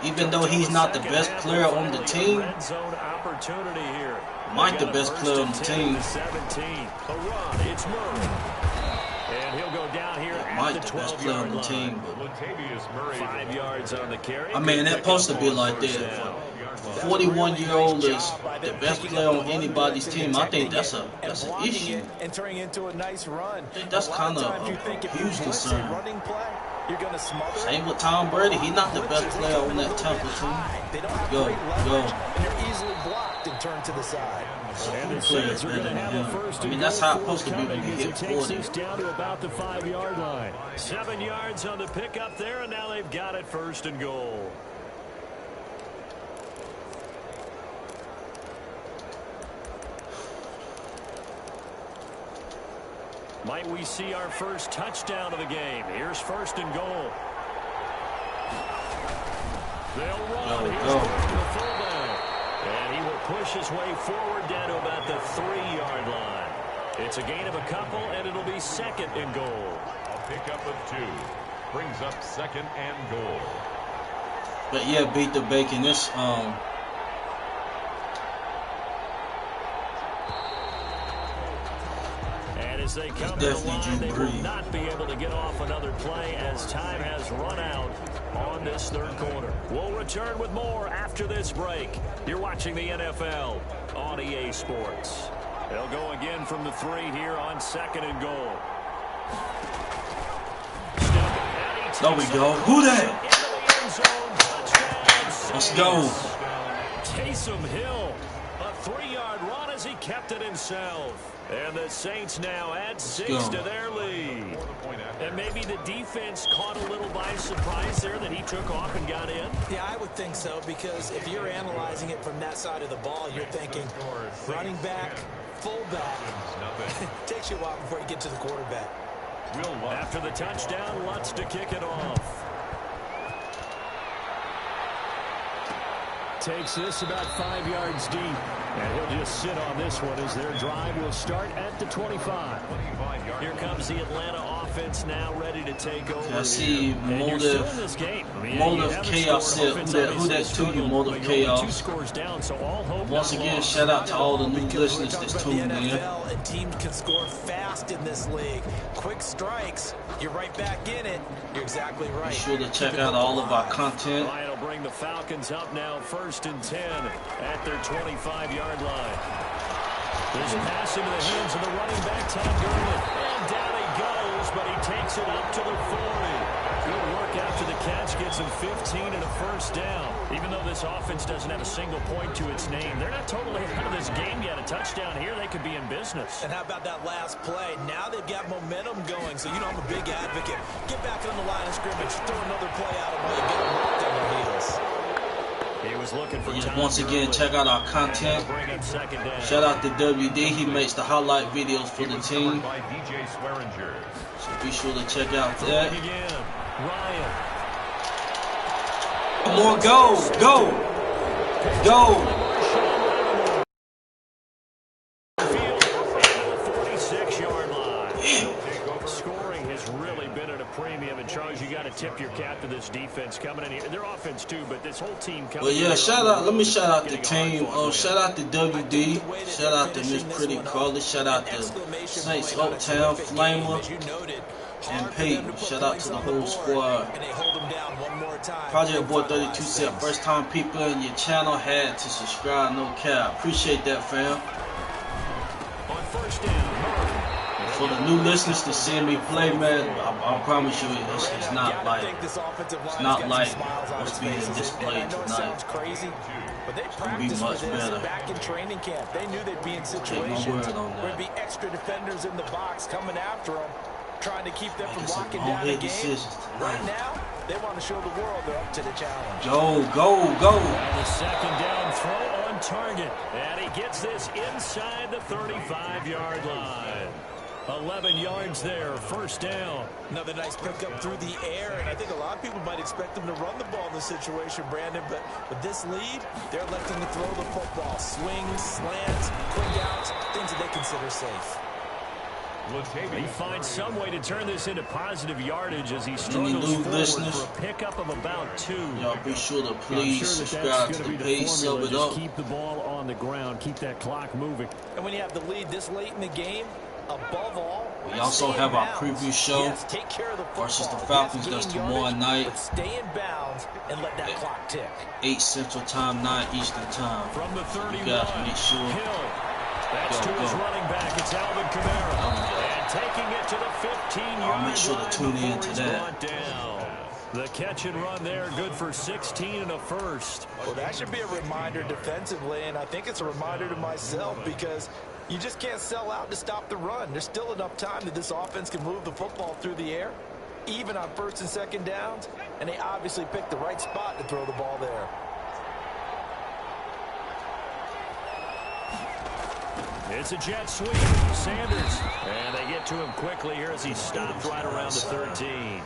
Even though he's not the best player on the team, Mike the best player on the team. And he'll go down here Mike the best player on the team. 5 yards on the carry. I mean, that's supposed to be like that. 41-year-old is the best player on anybody's team. I think that's an issue. I think that's kind of a huge concern. Same with Tom Brady. He's not the best player on that Tampa team. Go. And they're easily blocked and turned to the side. And the Saints are going to have a first. I mean, that's how it's supposed to be when you hit 40. Down to about the 5-yard line. 7 yards on the pickup there, and now they've got it first and goal. Might we see our first touchdown of the game? Here's first and goal. They'll run. Here's the fullback. And he will push his way forward down to about the 3-yard line. It's a gain of a couple, and it'll be second and goal. A pickup of 2. Brings up second and goal. But yeah, beat the Bacon. This as they come to the line, they will not be able to get off another play as time has run out on this third quarter. We'll return with more after this break. You're watching the NFL on EA Sports. They'll go again from the 3 here on second and goal. There we go. Who that? Let's go. Taysom Hill, a 3-yard run as he kept it himself. And the Saints now add 6 to their lead. And maybe the defense caught a little by surprise there that he took off and got in. Yeah, I would think so, because if you're analyzing it from that side of the ball, you're thinking running back, fullback. Takes you a while before you get to the quarterback. After the touchdown, Lutz to kick it off. Takes this about 5 yards deep. And he'll just sit on this one as their drive will start at the 25. Here comes the Atlanta offense now ready to take over. I see Motive Chaos said, who that to you, Motive Chaos. Once again, shout out to all the new listeners that's tuned in. And teams can score fast in this league. Quick strikes, you're right back in it. You're exactly right. Be sure to check out all of our content. It'll bring the Falcons up now 1st and 10 at their 25-yard line. There's a pass into the hands of the running back, Todd Gurley. And down he goes, but he takes it up to the 40. Good work after the catch, gets him 15 and a first down. Even though this offense doesn't have a single point to its name, they're not totally out of this game yet. A touchdown here, they could be in business. And how about that last play? Now they've got momentum going, so you know I'm a big advocate. Get back on the line of scrimmage, throw another play out of while you get them locked on their heels. He was looking for Just once again, check out our content. Shout out to WD. He makes the highlight videos for the team. So be sure to check out that. More goals. Go. Go. 46-yard line. Scoring has really been at a premium. And Charles, you got to tip your cap to this defense coming in here. Their offense too, but this whole team coming in. Well, yeah, shout out. Let me shout out the team. Shout out to WD. Shout out to Miss Pretty Carly. Shout out to Saints Uptown, Flamer, and Peyton. Shout out to the whole squad. Project Boy 32 said, first time people in your channel had to subscribe, no cap. Appreciate that, fam. On first down. For the new listeners to see me play, man, I promise you, it's not like what's being displayed tonight. It's gonna be much better. Back in training camp, they knew they'd be in situations where there'd be extra defenders in the box coming after them, trying to keep them from locking down the game. Right now, they want to show the world they're up to the challenge. Go, go, go. The second down throw on target, and he gets this inside the 35-yard line. 11 yards there, first down. Another nice pickup through the air, and I think a lot of people might expect them to run the ball in this situation, Brandon, but with this lead, they're electing to throw the football. Swings, slants, quick outs, things that they consider safe. He finds some way to turn this into positive yardage as he struggles forward for a pickup of about 2. Y'all be sure to please subscribe to the page, sub it up. Keep the ball on the ground, keep that clock moving. And when you have the lead this late in the game, above all, we also have our preview show versus the Falcons. That's tomorrow night. Stay in bounds and let that clock tick. 8 Central Time, 9 Eastern Time. From the 31, you guys make sure. That's to his running back. It's Alvin Kamara. And taking it to the 15-yard line. I'll make sure to tune in to that. The catch and run there, good for 16 and a first. Well, that should be a reminder defensively, and I think it's a reminder to myself because you just can't sell out to stop the run. There's still enough time that this offense can move the football through the air, even on first and second downs, and they obviously picked the right spot to throw the ball there. It's a jet sweep. Sanders. And they get to him quickly here as he stopped right around the 13.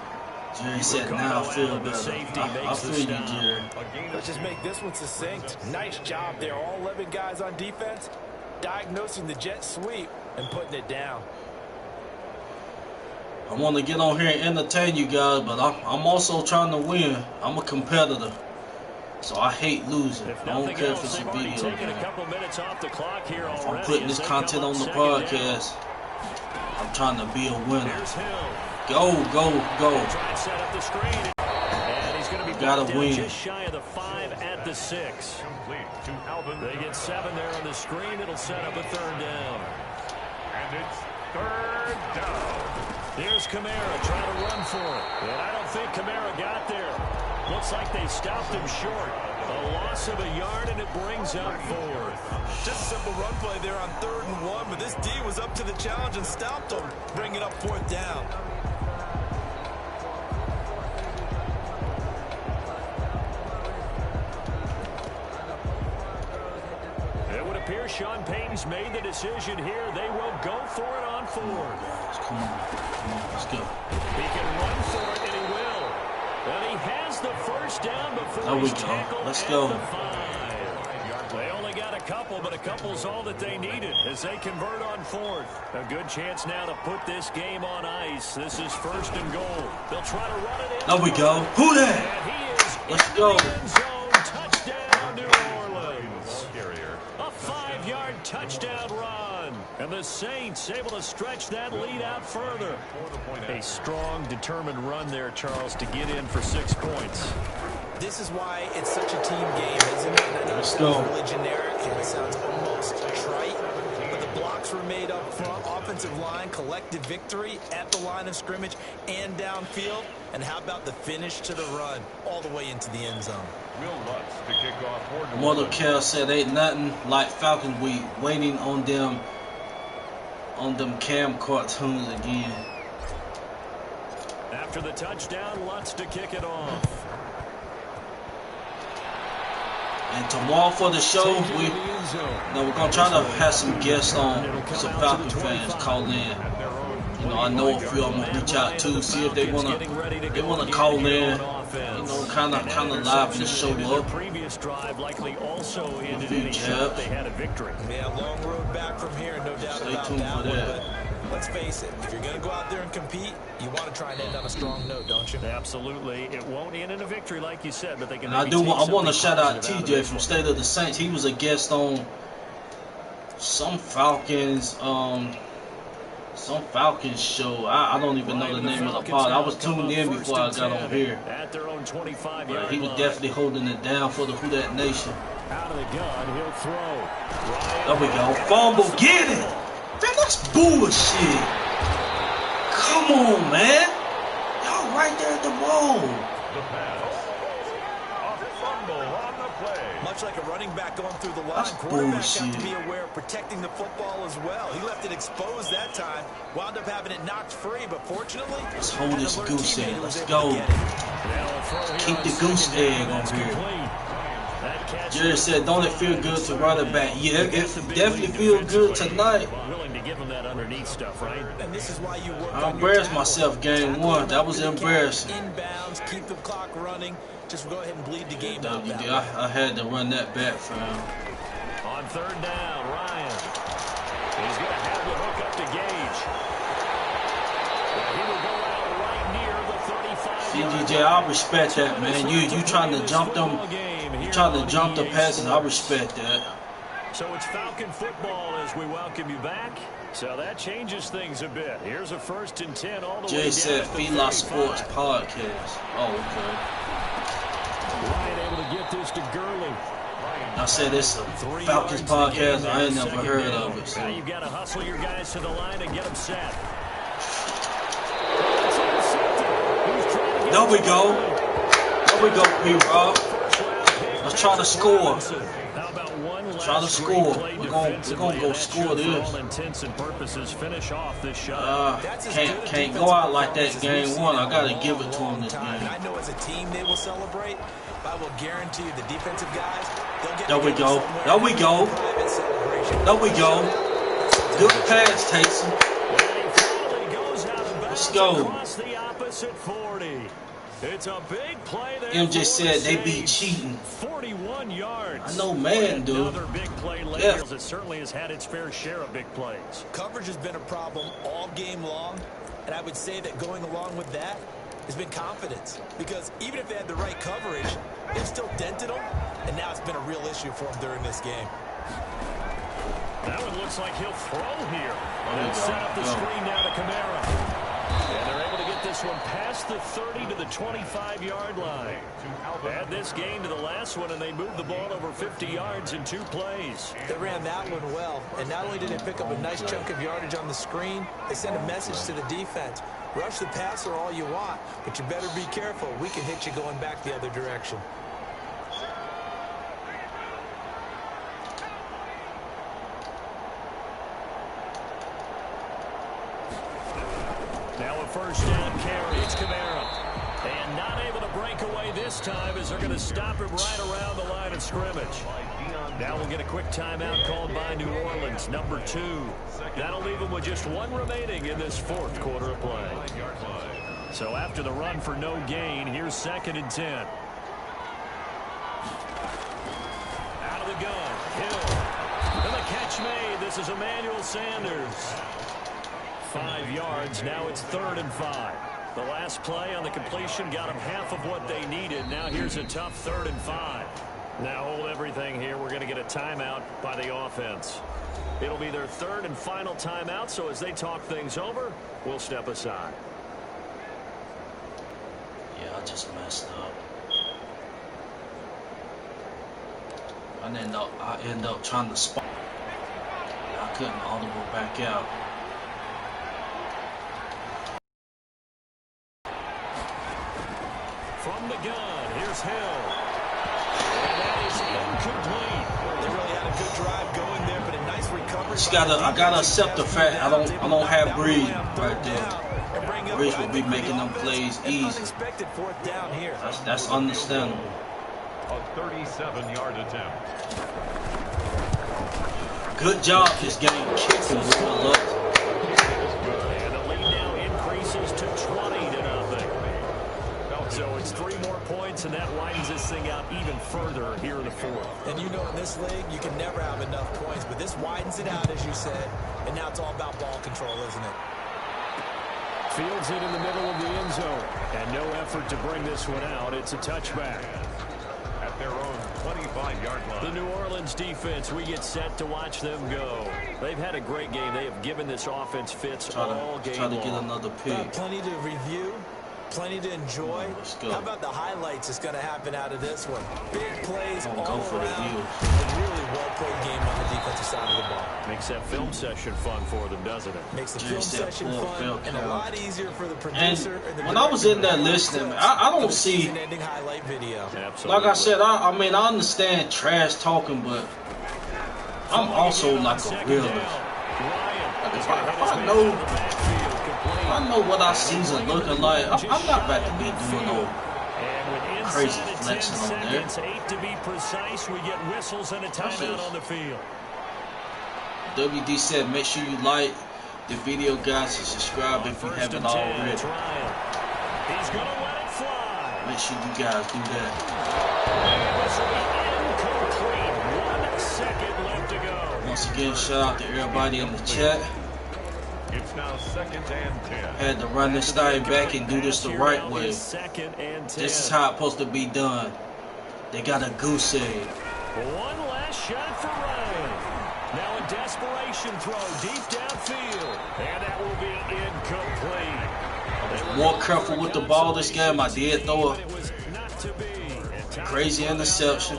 Jerry said, now I feel better. I feel you, Jerry. Let's just make this one succinct. Nice job there. All 11 guys on defense diagnosing the jet sweep and putting it down. I want to get on here and entertain you guys, but I'm also trying to win. I'm a competitor. So I hate losing. I don't care if it's a video. If I'm putting this content on the podcast, I'm trying to be a winner. Go, go, go. Gotta win. Just shy of the 5 at the 6. They get 7 there on the screen. It'll set up a third down. And it's third down. Here's Kamara trying to run for it. And I don't think Kamara got there. Looks like they stopped him short. A loss of a yard, and it brings up 4th. Just a simple run play there on 3rd and 1, but this D was up to the challenge and stopped him, bringing up 4th down. It would appear Sean Payton's made the decision here. They will go for it on 4th. Come on, let's go. He can run for it, and he will. And he has the first down before he's tackled. Let's go. They only got a couple, but a couple's all that they needed as they convert on 4th. A good chance now to put this game on ice. This is 1st and goal. They'll try to run it in. There we go. Who that? Let's go. Touchdown, New Orleans. A 5-yard touchdown run. And the Saints able to stretch that lead out further. A strong, determined run there, Charles, to get in for 6 points. This is why it's such a team game, isn't it? Let's go. Really generic, and it sounds almost trite, but the blocks were made up front. Offensive line, collected victory at the line of scrimmage and downfield. And how about the finish to the run all the way into the end zone? Mother Cal said ain't nothing like Falcons Week, waiting on them Cam cartoons again. After the touchdown, Lutz to kick it off. And tomorrow for the show, we're gonna try to have some guests on, some Falcons fans call in. You know, I know a few I'm gonna reach out to, see if they wanna call in. You know, kind of live the show up. Previous drive likely also ended in a Jabs. shot. They had a victory. Yeah, long road back from here, no doubt Stay about tuned that for one. that. But let's face it, if you're going to go out there and compete, you want to try and end on a strong note, don't you? Absolutely. It won't end in a victory, like you said, but they can. And I want to shout out TJ from State of the Saints. He was a guest on some Falcons show. I don't even know the name of the pod. I was tuned in before I got on here. At their own 25 But he was definitely holding it down for the Who Dat Nation. Out of the gun, he'll throw. There we go. Fumble, get it. Man, that's bullshit. Come on, man. Y'all right there at the ball. The pass. A fumble on the play. Much like a running back going through the line, That's quarterbacks have to bullshit. be aware of protecting the football as well. He left it exposed that time, wound up having it knocked free, but fortunately, Let's hold had an this alert goose teammate egg. who was Let's able to go. get it. Keep the goose egg on here. Jerry said, don't it feel good to run it back? Yeah, it definitely feels good tonight. Willing to give them that underneath stuff, right? And this is why you work I on your embarrassed tackle. myself game one. That was embarrassing. Inbounds, keep the clock running. Just go ahead and bleed the game out. that way. I had to run that back, fam. On third down, Ryan. He's going to have the hook up to Gage. He will go out right near the 35. CDJ, I respect that, man. You trying to jump them, you trying to jump the passes. I respect that. So it's Falcon football as we welcome you back. So that changes things a bit. Here's a 1st and 10 all the way Jay down said at the Fila 35. Sports Podcast. Oh, okay. Ryan able to get this to Gurley. I said it's a Falcons podcast. I ain't never heard of it. Now So. you've got to hustle your guys to the line and get them set. There we go. There we go, P-Rob. Let's try to score. How about one last Try to score. great play We're gonna defensively, go and that score should, this. For all intents and purposes, finish off this shot. Can't go out like that game one. I gotta give it to him this game. I know as a team they will celebrate. I will guarantee you the defensive guys, they'll get There we together go. somewhere There we and go. have a private celebration. There we go. Good pass, Taysom. Let's go. Across the opposite 40. It's a big play there. MJ said they for be the Saints. cheating. 41 yards. I know, man, dude. Another big play later. Yeah. It certainly has had its fair share of big plays. Coverage has been a problem all game long, and I would say that going along with that has been confidence. Because even if they had the right coverage, they've still dented them, and now it's been a real issue for them during this game. That one looks like he'll throw here. There we And go. set up the Go. screen now to Kamara. And they're able to get this one past the 30 to the 25-yard line. Add this game to the last one, and they moved the ball over 50 yards in 2 plays. They ran that one well, and not only did they pick up a nice chunk of yardage on the screen, they sent a message to the defense. Rush the passer all you want, but you better be careful. We can hit you going back the other direction. Now a first down carry. It's Kamara. And not able to break away this time as they're going to stop him right around the line of scrimmage. Now we'll get a quick timeout called by New Orleans, number 2. That'll leave them with just 1 remaining in this 4th quarter of play. So after the run for no gain, here's 2nd and 10. Out of the gun. Hill. And the catch made. This is Emmanuel Sanders. 5 yards. Now it's 3rd and 5. The last play on the completion got them half of what they needed. Now here's a tough 3rd and 5. Now hold everything here. We're going to get a timeout by the offense. It'll be their 3rd and final timeout, so as they talk things over, we'll step aside. Yeah, I just messed up. I end up trying to spot. I couldn't audible back out. From the gun, here's Hill. And that is incomplete. They really had a good drive going there, but a nice recovery. I gotta accept the fact I don't have Breeze right there. Breeze will be making them plays easy. Unexpected 4th down here. That's understandable. A 37-yard attempt. Good job this game kicking with the luck. And the lead now increases to 20-0. So it's 3 more points, and that widens this thing out even further here in the fourth. And you know, in this league, you can never have enough points, but this widens it out, as you said, and now it's all about ball control, isn't it? Fields it in the middle of the end zone, and no effort to bring this one out. It's a touchback. At their own 25-yard line. The New Orleans defense, we get set to watch them go. They've had a great game. They have given this offense fits all game long. Try to get another pick. Plenty to review. Plenty to enjoy. Let's go. How about the highlights that's going to happen out of this one? Big plays all go for the around. view. A really well-played game on the defensive side of the ball. Makes that film session fun for them, doesn't it? Makes the film session fun and a lot easier for the producer. And when I was in there listening, I don't see. Highlight video. Absolutely. Like I said, I mean, I understand trash talking, but I'm also like a realist. Like if I know what our season looking like, I'm not about to be doing no crazy flexing on there. 8 to be precise, we get whistles and a timeout on the field. WD said, make sure you like the video, guys, and subscribe if you haven't already. He's going to let it fly. Make sure you guys do that. This will be incomplete. 1 second left to go. Once again, shout out to everybody in the chat. It's now 2nd and 10. Had to run this thing back and do this the right way. This is how it's supposed to be done. They got a goose egg. One last shot for Ryan. Now a desperation throw deep downfield. And that will be incomplete. I was more careful with the ball this game. I did throw a crazy interception.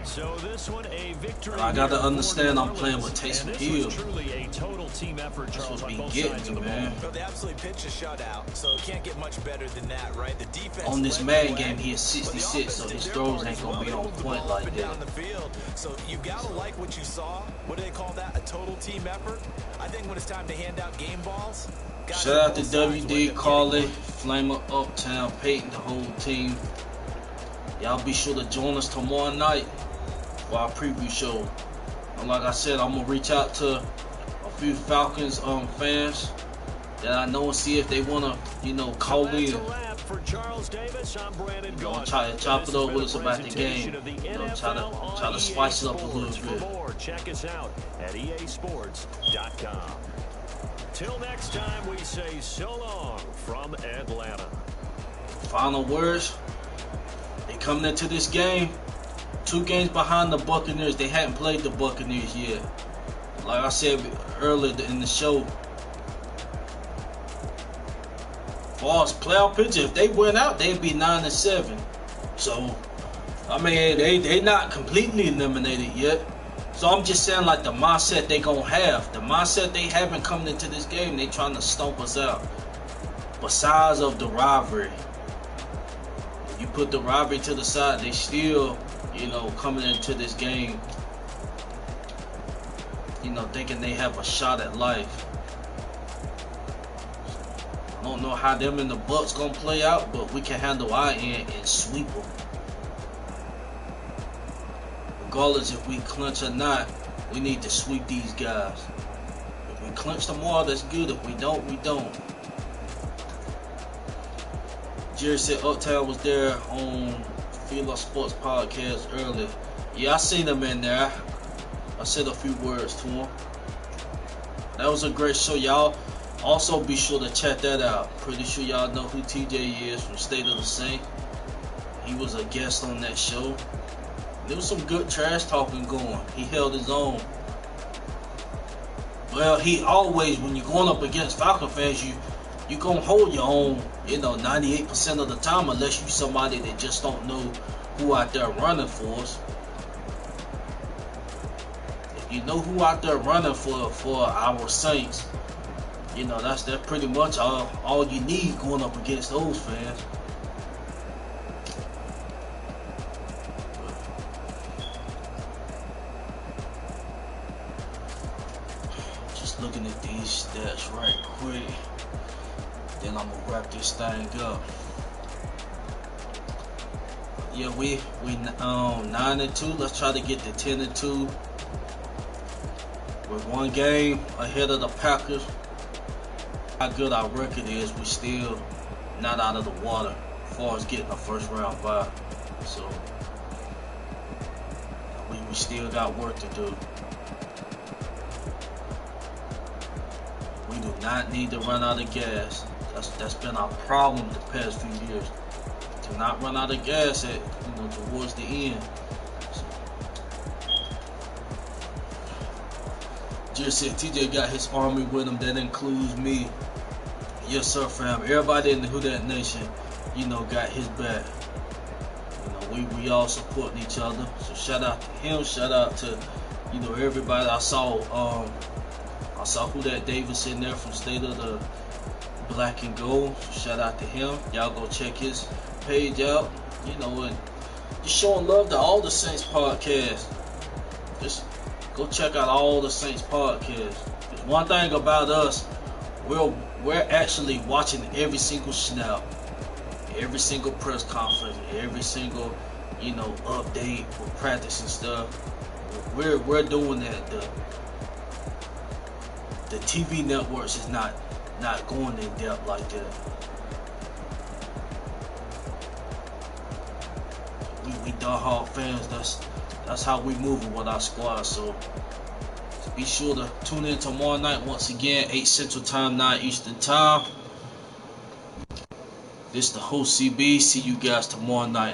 So this one a victory. I got to understand I'm playing with Taysom Hill. Truly a total team effort, Charles, That's what on we both getting sides of to, the man. ball. Well, they absolutely pitched a shutout, so it can't get much better than that, right? The defense On this led Madden the way, game, he is 66, so his throws ain't going to be on point like that. So you got to like what you saw. What do they call that? A total team effort? I think when it's time to hand out game balls. Shout out to WD, Carly, Flamer, Uptown, Peyton, the whole team. Y'all be sure to join us tomorrow night for our preview show. And like I said, I'm going to reach out to a few Falcons fans that I know and see if they want to, call in. For Charles Davis, I'm Brandon Gaudin. Try to chop it up with us about the game. Try to spice it up a little bit. Check us out at easports.com. Till next time, we say so long from Atlanta. Final words. They coming into this game 2 games behind the Buccaneers. They hadn't played the Buccaneers yet. Like I said earlier in the show, far as playoff picture, if they went out, they'd be 9-7. So, I mean, they not completely eliminated yet. So I'm just saying, like, the mindset they gonna have, the mindset they haven't coming into this game, they trying to stomp us out. Besides of the rivalry, if you put the rivalry to the side, they still, coming into this game, thinking they have a shot at life. I don't know how them and the Bucks gonna play out, but we can handle our end and sweep them. Regardless if we clinch or not, we need to sweep these guys. If we clinch tomorrow, that's good. If we don't, we don't. Jerry said Uptown was there on Feel Our Sports podcast earlier. Yeah, I seen him in there. I said a few words to him. That was a great show, y'all. Also, be sure to check that out. Pretty sure y'all know who TJ is from State of the Saint. He was a guest on that show. There was some good trash talking going. He held his own. Well, he always, when you're going up against Falcon fans, you gonna hold your own, 98% of the time, unless you somebody that just don't know who out there running for us. If you know who out there running for our Saints, that's pretty much all you need going up against those fans. Just looking at these stats right quick, then I'm gonna wrap this thing up. Yeah, we 9-2. Let's try to get to 10-2. With one game ahead of the Packers. How good our record is, we still not out of the water as far as getting a first round bye. So we still got work to do. We do not need to run out of gas. That's been our problem the past few years. To not run out of gas at towards the end. So, just said TJ got his army with him. That includes me. Yes, sir, fam. Everybody in the Who Dat Nation, got his back. We all supporting each other. So shout out to him. Shout out to everybody. I saw Who Dat Davis in there from State of the Black and Gold. So shout out to him. Y'all go check his page out. And just showing love to all the Saints podcasts. Just go check out all the Saints podcasts. There's one thing about us. We're actually watching every single snap, every single press conference, every single update for practice and stuff. We're doing that. The TV networks is not going in depth like that. We die-hard fans. That's how we moving with our squad. So be sure to tune in tomorrow night once again, 8 Central Time, 9 Eastern Time. This is the host CB. See you guys tomorrow night.